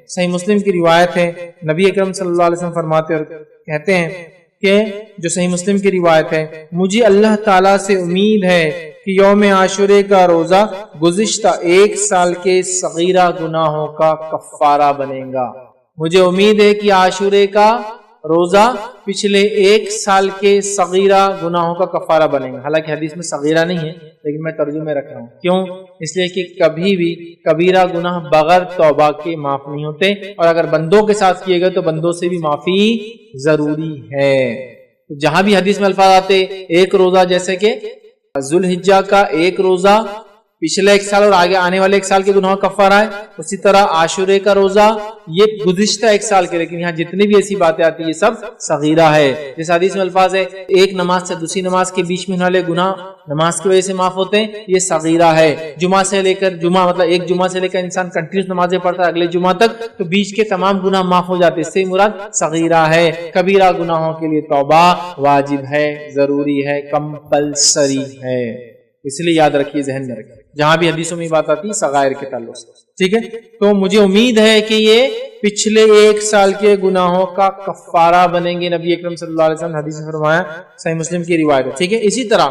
صحیح مسلم کی روایت ہے، نبی اکرم صلی اللہ علیہ وسلم فرماتے اور کہتے ہیں کہ جو صحیح مسلم کی روایت ہے، مجھے اللہ تعالیٰ سے امید ہے کہ یوم عاشورے کا روزہ گزشتہ 1 سال کے صغیرہ گناہوں کا کفارہ بنے گا. مجھے امید ہے کہ عاشورے کا روزہ پچھلے 1 سال کے صغیرہ گناہوں کا کفارہ بنے گا. حالانکہ حدیث میں صغیرہ نہیں ہے، لیکن میں ترجمے رکھ رہا ہوں. کیوں؟ اس لیے کہ کبھی بھی کبیرہ گناہ بغیر توبہ کے معاف نہیں ہوتے، اور اگر بندوں کے ساتھ کیے گئے تو بندوں سے بھی معافی ضروری ہے. جہاں بھی حدیث میں الفاظ آتے ایک روزہ، جیسے کہ ذوالحجہ کا 1 روزہ پچھلے 1 سال اور آگے آنے والے 1 سال کے گناہوں کا کفارہ ہے، اسی طرح عاشورے کا روزہ یہ گزشتہ 1 سال کے. لیکن یہاں جتنی بھی ایسی باتیں آتی ہیں یہ سب صغیرہ ہے. جس حدیث میں الفاظ ہے ایک نماز سے دوسری نماز کے بیچ میں ہونے والے گناہ نماز کی وجہ سے معاف ہوتے ہیں، یہ صغیرہ ہے. جمعہ سے لے کر جمعہ، مطلب ایک جمعہ سے لے کر انسان کنٹینیوس نمازیں پڑھتا ہے اگلے جمعہ تک، تو بیچ کے تمام گناہ معاف ہو جاتے ہیں، اس سے مراد صغیرہ ہے. کبیرہ گناہوں کے لیے توبہ واجب ہے، ضروری ہے، کمپلسری ہے. اس لیے یاد رکھیے، ذہن میں رکھیے جہاں بھی حدیثوں میں بات آتی ہے صغائر کے تعلق سے. ٹھیک ہے، تو مجھے امید ہے کہ یہ پچھلے 1 سال کے گناہوں کا کفارہ بنیں گے. نبی اکرم صلی اللہ علیہ وسلم حدیث میں فرمایا، صحیح مسلم کی روایت ہے. ٹھیک ہے، اسی طرح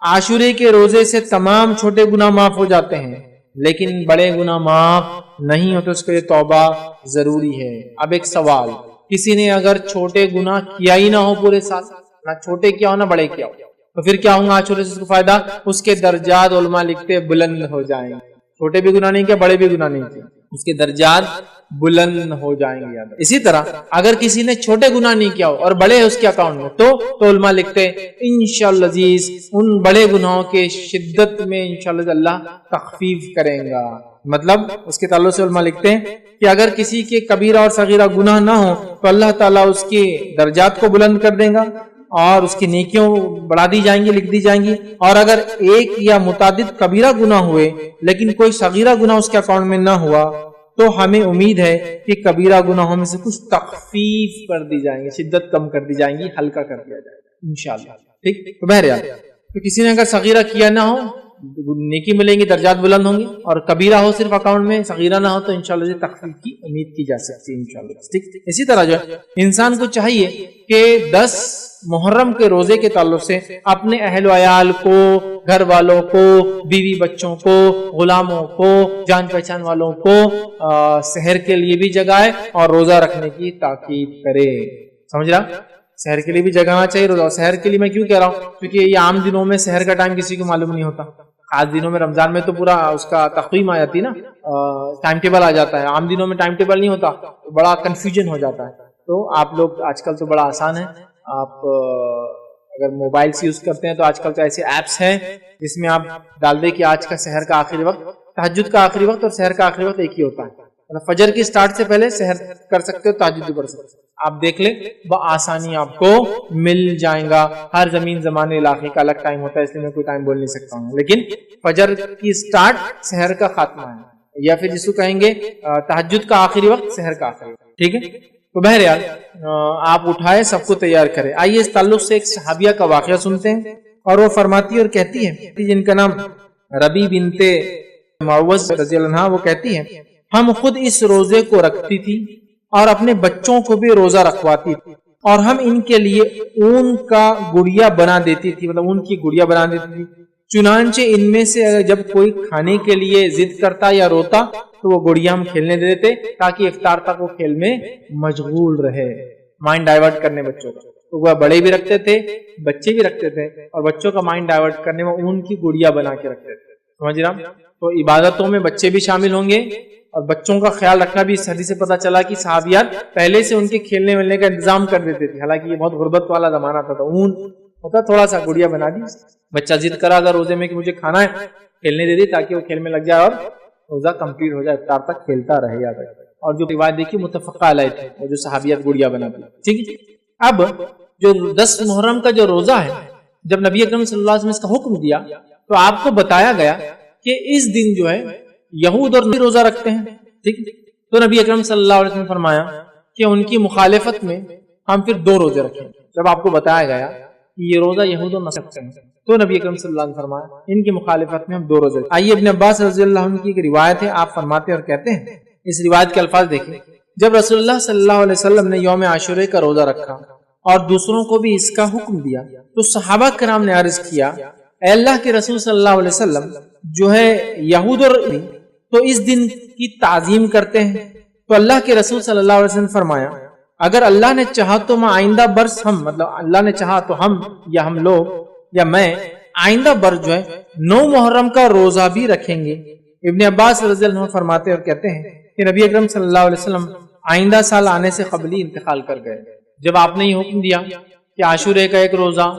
عاشورے کے روزے سے تمام چھوٹے گناہ معاف ہو جاتے ہیں، لیکن بڑے گناہ معاف نہیں ہوتے، اس کے لیے توبہ ضروری ہے. اب ایک سوال، کسی نے اگر چھوٹے گناہ کیا ہی نہ ہو پورے سال، نہ چھوٹے کیا ہو نہ بڑے کیا ہو، تو پھر کیا ہوں گا عاشورے سے اس کو فائدہ؟ اس کے درجات علماء لکھتے بلند ہو جائیں گے. چھوٹے بھی گناہ نہیں کیا، بڑے بھی گناہ نہیں کیا، اس کے درجات بلند ہو جائیں گے. اسی طرح اگر کسی نے چھوٹے گناہ نہیں کیا ہو اور بڑے ہیں اس کے اکاؤنٹ میں تو علماء لکھتے ہیں انشاءاللہ عزیز ان بڑے گناہوں کے شدت میں انشاءاللہ اللہ تخفیف کریں گا. مطلب اس کے تعلق سے علماء لکھتے ہیں کہ اگر کسی کے کبیرہ اور صغیرہ گناہ نہ ہو تو اللہ تعالیٰ اس کے درجات کو بلند کر دے گا اور اس کی نیکیوں بڑھا دی جائیں گی، لکھ دی جائیں گی. اور اگر ایک یا متعدد کبیرہ گناہ ہوئے لیکن کوئی صغیرہ گناہ اس کے اکاؤنٹ میں نہ ہوا تو ہمیں امید ہے کہ کبیرہ گناہوں میں سے کچھ تخفیف کر دی جائیں گی، شدت کم کر دی جائیں گی، ہلکا کر دیا جائے گا انشاءاللہ. ٹھیک. تو بہرحال تو کسی نے اگر صغیرہ کیا نہ ہو نیکی ملیں گی، درجات بلند ہوں گے، اور کبیرہ ہو صرف اکاؤنٹ میں، صغیرہ نہ ہو تو انشاءاللہ تخفیف کی امید کی جا سکتی ہے انشاءاللہ. ٹھیک. اسی طرح جو ہے انسان کو چاہیے کہ 10 محرم کے روزے کے تعلق سے اپنے اہل و عیال کو، گھر والوں کو، بیوی بچوں کو، غلاموں کو، جان پہچان والوں کو سحر کے لیے بھی جگائے اور روزہ رکھنے کی تاکید کرے. سمجھ رہا؟ سحر کے لیے بھی جگانا چاہیے روزہ. سحر کے لیے میں کیوں کہہ رہا ہوں؟ کیونکہ یہ عام دنوں میں سحر کا ٹائم کسی کو معلوم نہیں ہوتا. خاص دنوں میں رمضان میں تو پورا اس کا تقویم آ جاتی نا، ٹائم ٹیبل آ جاتا ہے. عام دنوں میں ٹائم ٹیبل نہیں ہوتا، بڑا کنفیوژن ہو جاتا ہے. تو آپ لوگ آج کل تو بڑا آسان ہے، آپ اگر موبائلس یوز کرتے ہیں تو آج کل تو ایسے ایپس ہیں جس میں آپ ڈال دیں کہ آج کا سحر کا آخری وقت، تہجد کا آخری وقت اور سحر کا آخری وقت ایک ہی ہوتا ہے. مطلب فجر کی سٹارٹ سے پہلے سحر کر سکتے ہو، تہجد بھی پڑھ سکتے ہو. آپ دیکھ لیں بآسانی آپ کو مل جائیں گا. ہر زمین زمانے علاقے کا الگ ٹائم ہوتا ہے، اس لیے میں کوئی ٹائم بول نہیں سکتا ہوں، لیکن فجر کی سٹارٹ سحر کا خاتمہ ہے، یا پھر جس کو کہیں گے تہجد کا آخری وقت، سحر کا آخری وقت. ٹھیک ہے. تو بہرحال آپ اٹھائے، سب کو تیار کرے. آئیے اس تعلق سے ایک صحابیہ کا واقعہ سنتے ہیں. اور وہ فرماتی اور کہتی ہے، جن کا نام ربی بنت معوذ رضی اللہ عنہ، وہ کہتی ہے ہم خود اس روزے کو رکھتی تھی اور اپنے بچوں کو بھی روزہ رکھواتی تھی، اور ہم ان کے لیے اون کا گڑیا بنا دیتی تھی، مطلب اون کی گڑیا بنا دیتی تھی. چنانچہ ان میں سے جب کوئی کھانے کے لیے ضد کرتا یا روتا تو وہ گڑیا ہم کھیلنے دے دیتے تاکہ افطار تک وہ کھیل میں مشغول رہے، مائنڈ ڈائیورٹ کرنے بچوں کا. تو وہ بڑے بھی رکھتے تھے، بچے بھی رکھتے تھے، اور بچوں کا مائنڈ ڈائیورٹ کرنے میں اون کی گڑیا بنا کے رکھتے تھے. سمجھ رہا؟ تو عبادتوں میں بچے بھی شامل ہوں گے، اور بچوں کا خیال رکھنا بھی. اس حدیث سے پتہ چلا کہ صحابیات پہلے سے ان کے کھیلنے ولنے کا انتظام کر دیتے تھے. حالانکہ یہ بہت غربت والا زمانہ تھا، تو اون ہوتا تھوڑا سا گڑیا بنا دی. بچہ ضد کرا اگر روزے میں کہ مجھے کھانا ہے، کھیلنے دے دی تاکہ وہ کھیل میں لگ جائے اور روزہ کمپلیٹ ہو جائے، افطار تک کھیلتا رہے. یاد رکھے. اور جو روایت دیکھی متفقہ علیہ تھی، وہ جو صحابیات گڑیا بناتی. ٹھیک ہے. اب جو 10 محرم کا جو روزہ ہے، جب نبی اکرم صلی اللہ علیہ وسلم نے اس کا حکم دیا تو آپ کو بتایا گیا کہ اس دن جو ہے یہود اور روزہ رکھتے ہیں. ٹھیک. تو نبی اکرم صلی اللہ علیہ وسلم نے فرمایا کہ ان کی مخالفت میں ہم پھر 2 روزے رکھیں. جب آپ کو بتایا گیا کہ یہ روزہ یہود اور نصارہ ہیں تو نبی اکرم صلی اللہ علیہ وسلم نے فرمایا ان کی مخالفت میں ہم 2 روزے. آئیے ابن عباس رضی اللہ عنہ کی ایک روایت ہے، آپ فرماتے اور کہتے ہیں، اس روایت کے الفاظ دیکھیں. جب رسول اللہ صلی اللہ علیہ وسلم نے یوم عاشورہ کا روزہ رکھا اور دوسروں کو بھی اس کا حکم دیا تو صحابہ کرام نے عرض کیا، اے اللہ کے رسول صلی اللہ علیہ وسلم، جو ہے یہود اور تو اس دن کی تعظیم کرتے ہیں. تو اللہ کے رسول صلی اللہ علیہ وسلم نے فرمایا، اگر اللہ نے چاہا تو میں آئندہ برس ہم، مطلب اللہ نے چاہا تو ہم یا ہم لوگ یا میں آئندہ برس جو ہے 9 محرم کا روزہ بھی رکھیں گے. ابن عباس رضی اللہ عنہ فرماتے اور کہتے ہیں کہ نبی اکرم صلی اللہ علیہ وسلم آئندہ سال آنے سے قبل ہی انتقال کر گئے. جب آپ نے یہ حکم دیا کہ عاشورہ کا ایک روزہ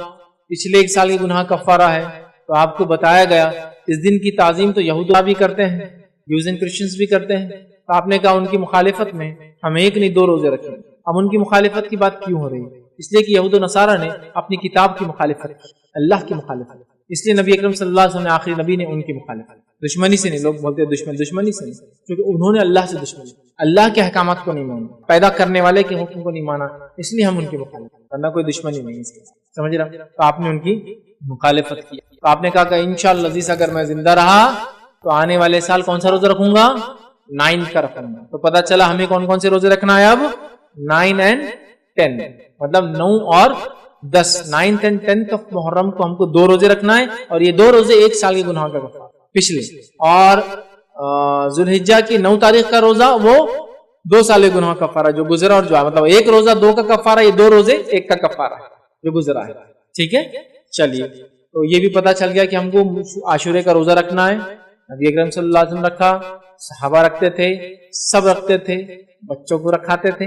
پچھلے 1 سال کے گناہ کفارہ ہے تو آپ کو بتایا گیا اس دن کی تعظیم تو یہود بھی کرتے ہیں، یوزن کرسچنز بھی کرتے ہیں. تو آپ نے کہا ان کی مخالفت میں ہم 1 نہیں 2 روزے رکھیں. اب ان کی مخالفت کی بات کیوں ہو رہی ہے؟ اس لیے کہ یہود و نصارہ نے اپنی کتاب کی مخالفت کی، اللہ کی مخالفت. اس لیے نبی اکرم صلی اللہ علیہ وسلم نے آخری نبی نے ان کی مخالفت. دشمنی سے نہیں، لوگ بولتے ہیں دشمنی سے نہیں، کیونکہ انہوں نے اللہ سے دشمنی، اللہ کے احکامات کو نہیں مانا، پیدا کرنے والے کے حکم کو نہیں مانا، اس لیے ہم ان کی مخالفت، ورنہ کوئی دشمنی نہیں ہے. سمجھ رہا؟ تو آپ نے ان کی مخالفت کی. تو آپ نے کہا کہ انشاءاللہ عزیز اگر میں زندہ رہا تو آنے والے سال کون سا روزہ رکھوں گا؟ 9 کا رکھوں گا. تو پتہ چلا ہمیں کون کون سے روزے رکھنا ہے اب؟ 9 اور 10، مطلب 9 اور 10، 9 اور 10 محرم کو ہم کو 2 روزے رکھنا ہے، اور یہ 2 روزے 1 سال کے گناہ کا کفارہ پچھلے. اور ذوالحجہ کی 9 تاریخ کا روزہ وہ 2 سال کے گناہ کا کفارہ جو گزرا، اور جو مطلب 1 روزہ 2 کا کفارہ، یہ 2 روزے 1 کا کفارہ ہے جو گزرا ہے. ٹھیک ہے. چلیے، تو یہ بھی پتا چل گیا کہ ہم کو عاشورے کا روزہ رکھنا ہے، نبی اکرم صلی اللہ علیہ وسلم رکھا، صحابہ رکھتے تھے، سب رکھتے تھے، بچوں کو رکھاتے تھے،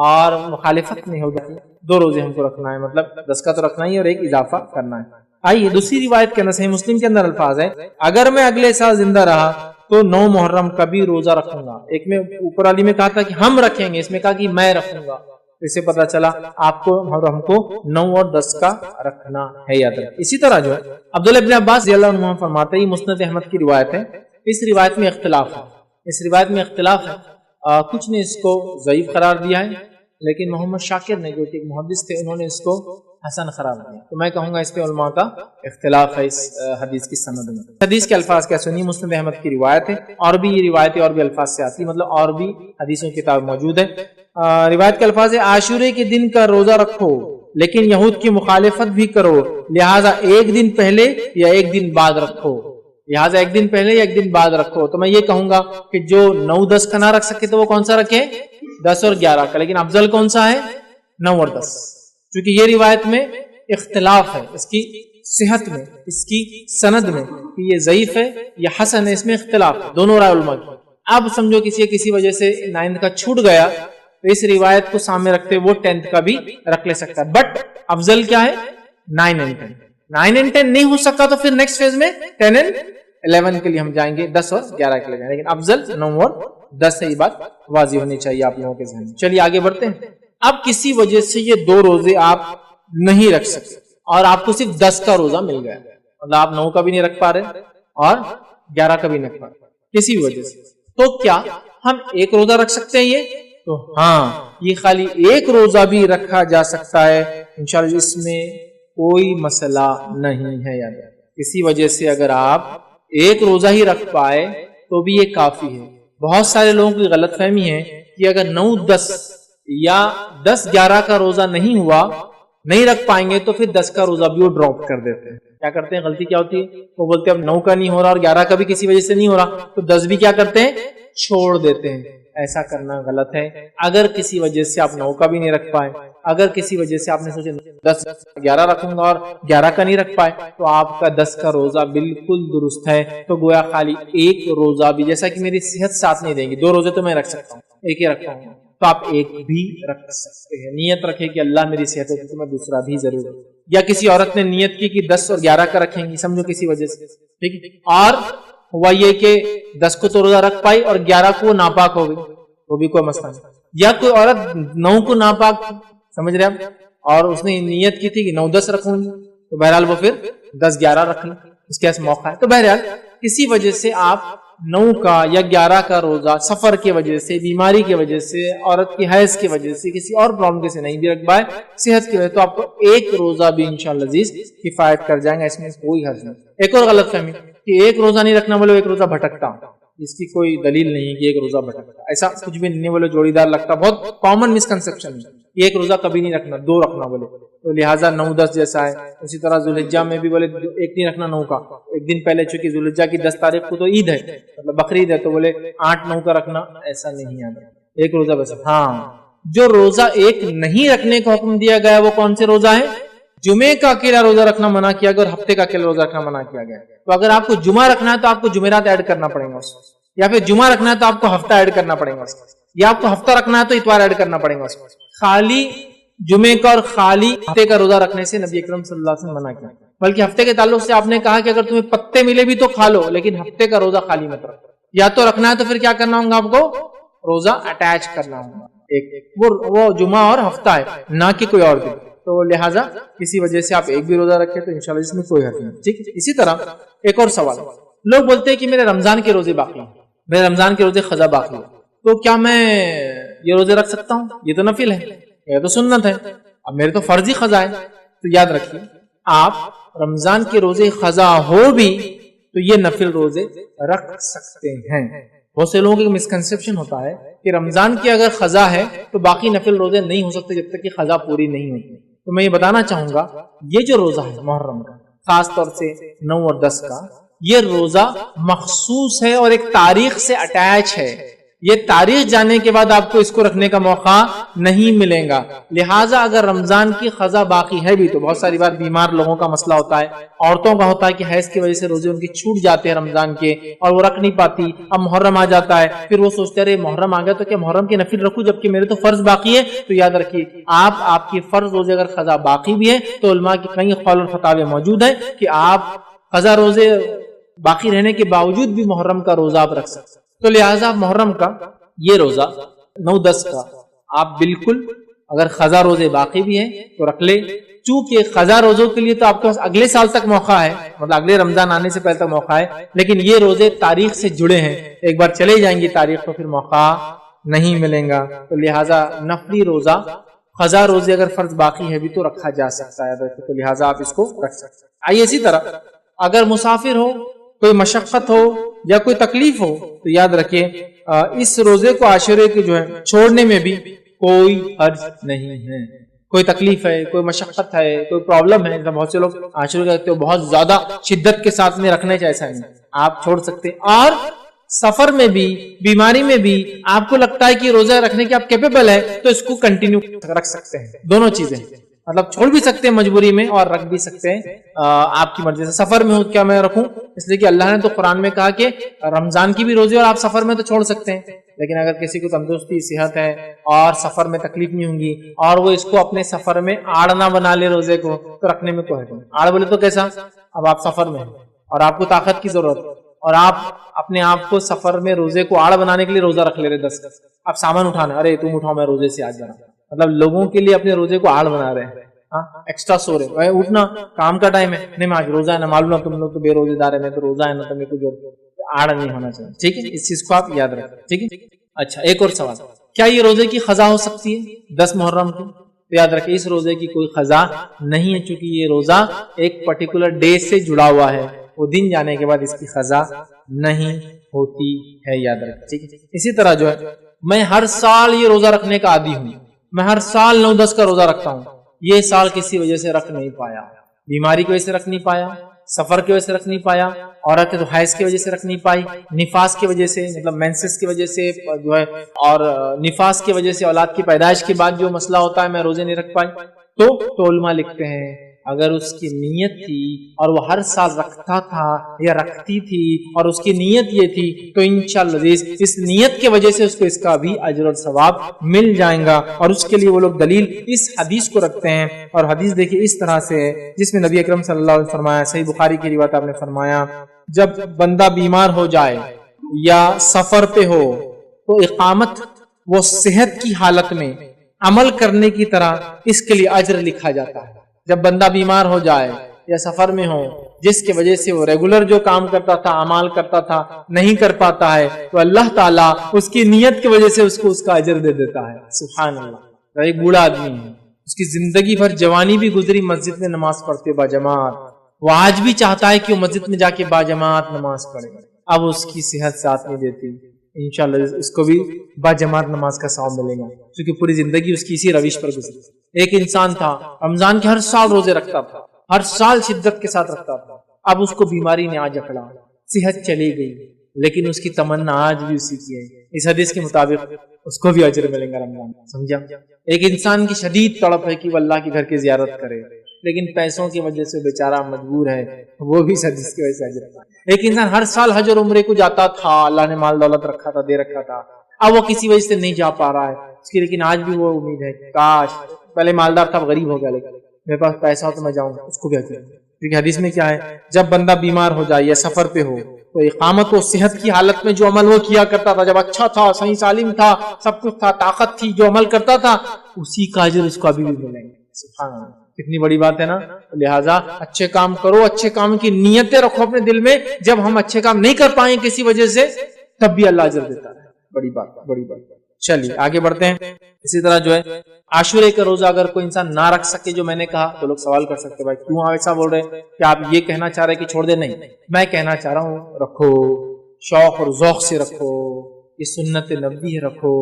اور مخالفت نہیں ہوگی 2 روزے ہم کو رکھنا ہے، مطلب 10 کا تو رکھنا ہی اور 1 اضافہ کرنا ہے۔ آئیے دوسری روایت کے اندر صحیح مسلم کے اندر الفاظ ہے، اگر میں اگلے سال زندہ رہا تو 9 محرم کا بھی روزہ رکھوں گا۔ ایک میں اوپر والی میں کہا تھا کہ ہم رکھیں گے، اس میں کہا کہ میں رکھوں گا، اس سے پتہ چلا آپ کو اور ہم کو 9 اور 10 کا رکھنا ہے، یاد رکھیں۔ اسی طرح جو ہے عبداللہ ابن عباس رضی اللہ عنہ فرماتے ہیں، یہ مسند احمد کی روایت ہے، اس روایت میں اختلاف ہے، اس روایت میں اختلاف ہے، کچھ نے اس کو ضعیف قرار دیا ہے، لیکن محمد شاکر نے جو کہ محدث تھے انہوں نے اس کو حسن قرار دیا، تو میں کہوں گا اس پہ علماء کا اختلاف ہے اس حدیث کی سند میں۔ حدیث کے الفاظ کیا سنی، مسند احمد کی روایت ہے، اور بھی یہ روایتیں اور بھی الفاظ سے آتی، مطلب اور بھی حدیثوں کی کتاب موجود ہے۔ روایت کے الفاظ ہے، عاشورے کے دن کا روزہ رکھو لیکن یہود کی مخالفت بھی کرو، لہٰذا 1 دن پہلے یا 1 دن بعد رکھو، لہٰذا 1 دن پہلے یا 1 دن بعد رکھو۔ تو میں یہ کہوں گا کہ جو 9-10 کا نہ رکھ سکے تو وہ کون سا رکھے، 10 اور 11 کا، لیکن افضل کون سا ہے، 9 اور 10، کیونکہ یہ روایت میں اختلاف ہے، اس کی صحت میں، اس کی سند میں، کہ یہ ضعیف ہے یا حسن ہے، اس میں اختلاف ہے، دونوں رائے علماء کی۔ اب سمجھو کسی وجہ سے 9 کا چھوٹ گیا تو اس روایت کو سامنے رکھتے وہ 10 کا بھی رکھ لے سکتا ہے، بٹ افضل کیا ہے، 9 and 10۔ 9 and 10 نہیں ہو سکتا تو پھر نیکسٹ فیز میں 10 and 11 کے لیے ہم جائیں گے، 10 اور 11 کے لیے جائیں گے، لیکن افضل 9 اور 10 ہے، یہ بات واضح ہونی چاہیے آپ لوگوں کے ذہن میں۔ چلیے آگے بڑھتے ہیں۔ اب کسی وجہ سے یہ 2 روزے آپ نہیں رکھ سکتے اور آپ کو صرف 10 کا روزہ مل گیا، مطلب آپ 9 کا بھی نہیں رکھ پا رہے اور 11 کا بھی نہیں رکھ پا رہے کسی وجہ سے، تو کیا ہم 1 روزہ رکھ سکتے ہیں؟ یہ تو ہاں، یہ خالی 1 روزہ بھی رکھا جا سکتا ہے انشاءاللہ، اس میں کوئی مسئلہ نہیں ہے۔ یاد کسی وجہ سے اگر آپ 1 روزہ ہی رکھ پائے تو بھی یہ کافی ہے۔ بہت سارے لوگوں کی غلط فہمی ہے کہ اگر 9-10 یا 10-11 کا روزہ نہیں ہوا، نہیں رکھ پائیں گے تو پھر 10 کا روزہ بھی وہ ڈراپ کر دیتے ہیں۔ کیا کرتے ہیں، غلطی کیا ہوتی ہے، وہ بولتے ہیں اب 9 کا نہیں ہو رہا اور 11 کا بھی کسی وجہ سے نہیں ہو رہا تو 10 بھی کیا کرتے ہیں، چھوڑ دیتے ہیں۔ ایسا کرنا غلط ہے۔ اگر کسی وجہ سے آپ 9 کا بھی نہیں رکھ پائے، اگر کسی وجہ سے آپ نے سوچے 10-11 رکھوں گا اور 11 کا نہیں رکھ پائے، تو آپ کا 10 کا روزہ بالکل درست ہے۔ تو گویا خالی 1 روزہ بھی، جیسا کہ میری صحت ساتھ نہیں دیں گی، 2 روزے تو میں رکھ سکتا ہوں، 1 ہی رکھتا ہوں، تو آپ 1 بھی رکھ سکتے ہیں۔ نیت رکھے کہ اللہ میری صحت ہے تو میں دوسرا بھی ضرور۔ یا کسی عورت نے نیت کی کہ 10 اور 11 کا رکھیں گی، سمجھو کسی وجہ سے، ٹھیک ہے، اور ہوا یہ کہ 10 کو تو روزہ رکھ پائی اور 11 کو ناپاک ہو گئی، وہ بھی کوئی مسئلہ نہیں۔ یا کوئی عورت 9 کو ناپاک سمجھ رہے آپ، اور اس نے نیت کی تھی کہ 9-10 رکھوں گی، تو بہرحال وہ پھر 10-11 رکھ لیں، اس کے پاس موقع ہے۔ تو بہرحال کسی وجہ سے آپ 9 کا یا 11 کا روزہ سفر کی وجہ سے، بیماری کی وجہ سے، عورت کی حیض کی وجہ سے، کسی اور پرابلم کی سے نہیں بھی رکھ پائے، صحت کی وجہ، تو آپ کو 1 روزہ بھی انشاءاللہ عزیز کفایت کر جائیں گا، اس میں کوئی حرج نہیں۔ ایک اور غلط فہمی کہ 1 روزہ نہیں رکھنا بولے 1 روزہ بھٹکتا، اس کی کوئی دلیل نہیں کہ 1 روزہ بھٹکتا، ایسا کچھ بھی نہیں بولے جوڑی دار لگتا، بہت کامن مسکنسپشن ہے، 1 روزہ کبھی نہیں رکھنا، 2 رکھنا بولے، تو لہٰذا 9-10 جیسا ہے۔ اسی طرح ذوالحجہ میں بھی بولے 1 نہیں رکھنا 9 کا، 1 دن پہلے، چونکہ ذوالحجہ کی 10 تاریخ کو تو عید ہے، مطلب بقرعید ہے، تو بولے 8-9 کا رکھنا، ایسا نہیں ہے، 1 روزہ بس۔ ہاں، جو روزہ 1 نہیں رکھنے کا حکم دیا گیا وہ کون سے روزہ ہے؟ جمعے کا اکیلا روزہ رکھنا منع کیا گیا اور ہفتے کا اکیلا روزہ رکھنا منع کیا گیا۔ تو اگر آپ کو جمعہ رکھنا ہے تو آپ کو جمعرات ایڈ کرنا پڑے گا اس میں، یا پھر جمعہ رکھنا ہے تو آپ کو ہفتہ ایڈ کرنا پڑے گا اس میں، یا آپ کو ہفتہ رکھنا ہے تو اتوار ایڈ کرنا پڑے گا اس میں۔ خالی جمعے کا اور خالی ہفتے کا روزہ رکھنے سے نبی اکرم صلی اللہ علیہ وسلم منع کیا، بلکہ ہفتے کے تعلق سے آپ نے کہا کہ اگر تمہیں پتے ملے بھی تو کھا لو، لیکن ہفتے کا روزہ خالی مت رکھو۔ یا تو رکھنا ہے تو پھر کیا کرنا ہوگا، آپ کو روزہ اٹیچ کرنا ہوگا، وہ جمعہ اور ہفتہ ہے، نہ کہ کوئی اور دن۔ تو لہٰذا کسی وجہ سے آپ 1 بھی روزہ رکھیں تو انشاءاللہ اس میں کوئی حرج نہیں، ٹھیک ہے۔ اسی طرح ایک اور سوال، لوگ بولتے ہیں کہ میرے رمضان کے روزے باقی ہیں، میرے رمضان کے روزے قضا باقی ہیں، تو کیا میں یہ روزے رکھ سکتا ہوں؟ یہ تو نفل ہے، یہ تو سنت ہے، اب میرے تو فرضی قضا ہے۔ تو یاد رکھیے، آپ رمضان کے روزے قضا ہو بھی تو یہ نفل روزے رکھ سکتے ہیں۔ بہت سے لوگوں کی مسکنسپشن ہوتا ہے کہ رمضان کی اگر قضا ہے تو باقی نفل روزے نہیں ہو سکتے جب تک کہ قضا پوری نہیں ہوتی۔ تو میں یہ بتانا چاہوں گا، یہ جو روزہ ہے محرم کا، خاص طور سے 9 اور 10 کا، یہ روزہ مخصوص ہے اور ایک تاریخ سے اٹیچ ہے، یہ تاریخ جاننے کے بعد آپ کو اس کو رکھنے کا موقع نہیں ملے گا. لہٰذا اگر رمضان کی قضا باقی ہے بھی تو بہت ساری بار بیمار لوگوں کا مسئلہ ہوتا ہے, عورتوں کا ہوتا ہے کہ حیض کی وجہ سے روزے ان کے چھوٹ جاتے ہیں رمضان کے اور وہ رکھ نہیں پاتی. اب محرم آ جاتا ہے, پھر وہ سوچتے رہے محرم آ گیا تو کیا محرم کے نفل رکھوں جبکہ میرے تو فرض باقی ہے. تو یاد رکھیے آپ کی فرض روزے اگر قضا باقی بھی ہے تو علماء کی کئی قول اور فتاوی موجود ہیں کہ آپ قضا روزے باقی رہنے کے باوجود بھی محرم کا روزہ آپ رکھ سکتے. تو لہٰذا محرم کا یہ روزہ 9-10 کا آپ بالکل اگر قضا روزے باقی بھی ہیں تو رکھ لے. چونکہ قضا روزوں کے لیے تو آپ کے پاس اگلے سال تک موقع ہے, مطلب اگلے رمضان آنے سے پہلے تک موقع ہے, لیکن یہ روزے تاریخ سے جڑے ہیں, ایک بار چلے جائیں گی تاریخ تو پھر موقع نہیں ملیں گا. تو لہٰذا نفلی روزہ قضا روزے اگر فرض باقی ہے بھی تو رکھا جا سکتا ہے, تو لہٰذا آپ اس کو رکھ سکتے ہیں. آئیے اسی طرح اگر مسافر ہو, کوئی مشقت ہو یا کوئی تکلیف ہو تو یاد رکھیے اس روزے کو عاشورے کے جو ہے چھوڑنے میں بھی کوئی حرج نہیں ہے. کوئی تکلیف ہے, کوئی مشقت ہے, کوئی پرابلم ہے, بہت سے لوگ عاشورے کہتے ہو بہت زیادہ شدت کے ساتھ میں رکھنے چاہیے, ایسا نہیں, آپ چھوڑ سکتے. اور سفر میں بھی بیماری میں بھی آپ کو لگتا ہے کہ روزہ رکھنے کے آپ کیپیبل ہے تو اس کو کنٹینیو رکھ سکتے ہیں. دونوں چیزیں, مطلب چھوڑ بھی سکتے ہیں مجبوری میں اور رکھ بھی سکتے ہیں آپ کی مرضی سے. سفر میں ہو کیا میں رکھوں, اس لیے کہ اللہ نے تو قرآن میں کہا کہ رمضان کی بھی روزے اور آپ سفر میں تو چھوڑ سکتے ہیں, لیکن اگر کسی کو تندرستی صحت ہے اور سفر میں تکلیف نہیں ہوں گی اور وہ اس کو اپنے سفر میں آڑ نہ بنا لے روزے کو تو رکھنے میں کوئی حرج نہیں. آڑ بولے تو کیسا, اب آپ سفر میں ہیں اور آپ کو طاقت کی ضرورت اور آپ اپنے آپ کو سفر میں روزے کو آڑ بنانے کے لیے روزہ رکھ لے رہے 10, اب سامان اٹھانا, ارے تم اٹھاؤ میں روزے سے آج جانا, مطلب لوگوں کے لیے اپنے روزے کو آڑ بنا رہے ہیں, ایکسٹرا سو رہے, اٹھنا کام کا ٹائم ہے, نہیں میں آج روزہ ہے نا, معلوم ہے تم لوگ تو بے روزے دار ہے, میں تو روزہ ہے نا, تمہیں کو آڑ نہیں ہونا چاہیے. ٹھیک ہے, اس چیز کو آپ یاد رکھیں. ٹھیک ہے. اچھا ایک اور سوال, کیا یہ روزے کی قضا ہو سکتی ہے 10 محرم کی؟ تو یاد رکھیں اس روزے کی کوئی قضا نہیں ہے, چونکہ یہ روزہ ایک پرٹیکولر ڈے سے جڑا ہوا ہے, وہ دن جانے کے بعد اس کی قضا نہیں ہوتی ہے, یاد رکھیں. ٹھیک ہے. اسی طرح جو ہے میں ہر سال یہ روزہ رکھنے کا عادی ہوں, میں ہر سال 9-10 کا روزہ رکھتا ہوں, یہ سال کسی وجہ سے رکھ نہیں پایا, بیماری کی وجہ سے رکھ نہیں پایا, سفر کی وجہ سے رکھ نہیں پایا, عورت تو حیض کی وجہ سے رکھ نہیں پائی, نفاس کی وجہ سے مطلب مینسس کی وجہ سے جو ہے, اور نفاس کی وجہ سے اولاد کی پیدائش کے بعد جو مسئلہ ہوتا ہے میں روزے نہیں رکھ پائی, تو علماء لکھتے ہیں اگر اس کی نیت تھی اور وہ ہر سال رکھتا تھا یا رکھتی تھی اور اس کی نیت یہ تھی تو انشاءاللہ اس نیت کی وجہ سے اس کو اس کا بھی اجر اور ثواب مل جائے گا. اور اس کے لیے وہ لوگ دلیل اس حدیث کو رکھتے ہیں, اور حدیث دیکھیے اس طرح سے جس میں نبی اکرم صلی اللہ علیہ وسلم فرمایا, صحیح بخاری کی روایت آپ نے فرمایا, جب بندہ بیمار ہو جائے یا سفر پہ ہو تو اقامت وہ صحت کی حالت میں عمل کرنے کی طرح اس کے لیے اجر لکھا جاتا ہے. جب بندہ بیمار ہو جائے یا سفر میں ہو جس کی وجہ سے وہ ریگولر جو کام کرتا تھا, اعمال کرتا تھا, نہیں کر پاتا ہے, تو اللہ تعالیٰ اس کی نیت کی وجہ سے اس کو اس کا اجر دے دیتا ہے. سبحان اللہ. ایک بوڑھا آدمی ہے, اس کی زندگی بھر جوانی بھی گزری مسجد میں نماز پڑھتے با جماعت, وہ آج بھی چاہتا ہے کہ وہ مسجد میں جا کے با جماعت نماز پڑھے, اب اس کی صحت ساتھ نہیں دیتی, انشاءاللہ اس کو بھی با جماعت نماز کا ثواب ملے گا, کیونکہ پوری زندگی اس کی اسی روش پر گزری. ایک انسان تھا رمضان کے ہر سال روزے رکھتا تھا, ہر سال شدت کے ساتھ رکھتا تھا, اب اس کو بیماری نے آج جکڑا, صحت چلی گئی, لیکن اس کی تمنا آج بھی اسی کی ہے. اس حدیث کے مطابق اس کو بھی اجر ملے گا رمضان. سمجھا؟ ایک انسان کی شدید تڑپ ہے کہ وہ اللہ کے گھر کی زیارت کرے, لیکن پیسوں کی وجہ سے بیچارہ مجبور ہے, وہ بھی اس حدیث کی وجہ سے اجر پائے. ایک انسان ہر سال حج اور عمرے کو جاتا تھا, اللہ نے مال دولت رکھا تھا, دے رکھا تھا, اب وہ کسی وجہ سے نہیں جا پا رہا ہے اس کی, لیکن آج بھی وہ امید ہے کاش پہلے مالدار تھا, غریب ہو گیا, لیکن میرے پاس پیسہ ہو تو میں جاؤں, اس کو بھی اجر. کیونکہ حدیث میں کیا ہے, جب بندہ بیمار ہو جائے یا سفر پہ ہو تو اقامت و صحت کی حالت میں جو عمل وہ کیا کرتا تھا, جب اچھا تھا, صحیح سالم تھا, سب کچھ تھا, طاقت تھی, جو عمل کرتا تھا, اسی کا اجر اس کو ابھی بھی ملے گا. سبحان اللہ, کتنی بڑی بات ہے نا. لہٰذا اچھے کام کرو, اچھے کام کی نیتیں رکھو اپنے دل میں, جب ہم اچھے کام نہیں کر پائیں کسی وجہ سے تب بھی اللہ اجر دیتا ہے. بڑی بات, بڑی بات. چلیے آگے بڑھتے ہیں. اسی طرح جو ہے عاشورے کا روزہ اگر کوئی انسان نہ رکھ سکے, جو میں نے کہا, تو لوگ سوال کر سکتے بھائی کیوں ایسا بول رہے ہیں, کہ آپ یہ کہنا چاہ رہے کہ چھوڑ دے؟ نہیں, میں کہنا چاہ رہا ہوں رکھو, شوق اور ذوق سے رکھو, یہ سنت نبوی ہے, رکھو,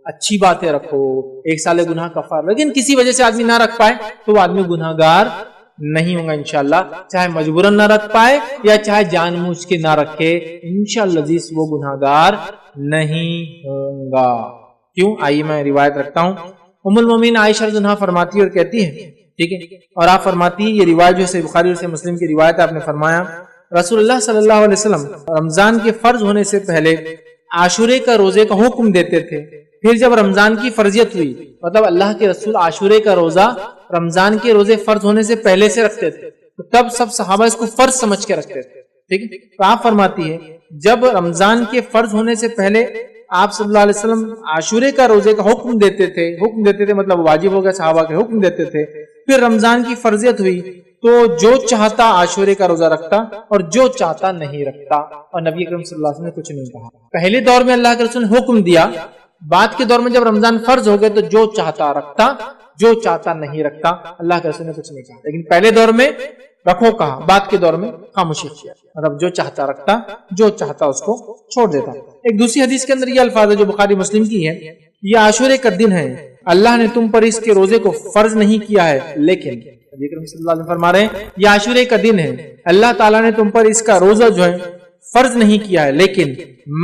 اچھی باتیں رکھو, 1 سال گناہ کفار. لیکن کسی وجہ سے آدمی نہ رکھ پائے تو وہ آدمی گناہگار نہیں ہوں گا انشاءاللہ، چاہے مجبوراً نہ رکھ پائے یا چاہے جان بوجھ کے نہ رکھے، انشاءاللہ عزیز وہ گناہگار نہیں ہوں گا۔ کیوں؟ آئیے میں روایت رکھتا ہوں۔ ام المومنین عائشہ رضی اللہ عنہا فرماتی ہے اور کہتی ہے، ٹھیک ہے، اور آپ فرماتی ہے، یہ روایت جو ہے بخاری اور صحیح مسلم کی روایت ہے، آپ نے فرمایا رسول اللہ صلی اللہ علیہ وسلم رمضان کے فرض ہونے سے پہلے عاشورے کا روزے کا حکم دیتے تھے، پھر جب رمضان کی فرضیت ہوئی، مطلب اللہ کے رسول عاشورے کا روزہ رمضان کے روزے فرض ہونے سے پہلے سے رکھتے تھے، تو تب سب صحابہ اس کو فرض سمجھ کے رکھتے تھے، ٹھیک ہے۔ تو آپ فرماتی ہے جب رمضان کے فرض ہونے سے پہلے آپ صلی اللہ علیہ وسلم عاشورے کا روزے کا حکم دیتے تھے مطلب واجب ہو گیا، صحابہ کے حکم دیتے تھے، پھر رمضان کی فرضیت ہوئی تو جو چاہتا عاشورے کا روزہ رکھتا اور جو چاہتا نہیں رکھتا، اور نبی اکرم صلی اللہ علیہ وسلم نے کچھ نہیں کہا۔ پہلے دور میں اللہ کے رسول نے حکم دیا، بعد کے دور میں جب رمضان فرض ہو گئے تو جو چاہتا رکھتا، جو چاہتا نہیں رکھتا، اللہ کے رسول نے کچھ نہیں کہا۔ لیکن پہلے دور میں رکھو کہا، بعد کے دور میں خاموشی کیا، مطلب جو چاہتا رکھتا، جو چاہتا اس کو چھوڑ دیتا۔ ایک دوسری حدیث کے اندر یہ الفاظ ہے جو بخاری مسلم کی ہے، یہ عاشورے کا دن ہے، اللہ نے تم پر اس کے روزے کو فرض نہیں کیا ہے، لیکن نبی اکرم صلی اللہ علیہ وسلم فرما رہے ہیں یہ عاشورے کا دن ہے، اللہ تعالیٰ نے تم پر اس کا روزہ جو ہے فرض نہیں کیا ہے، لیکن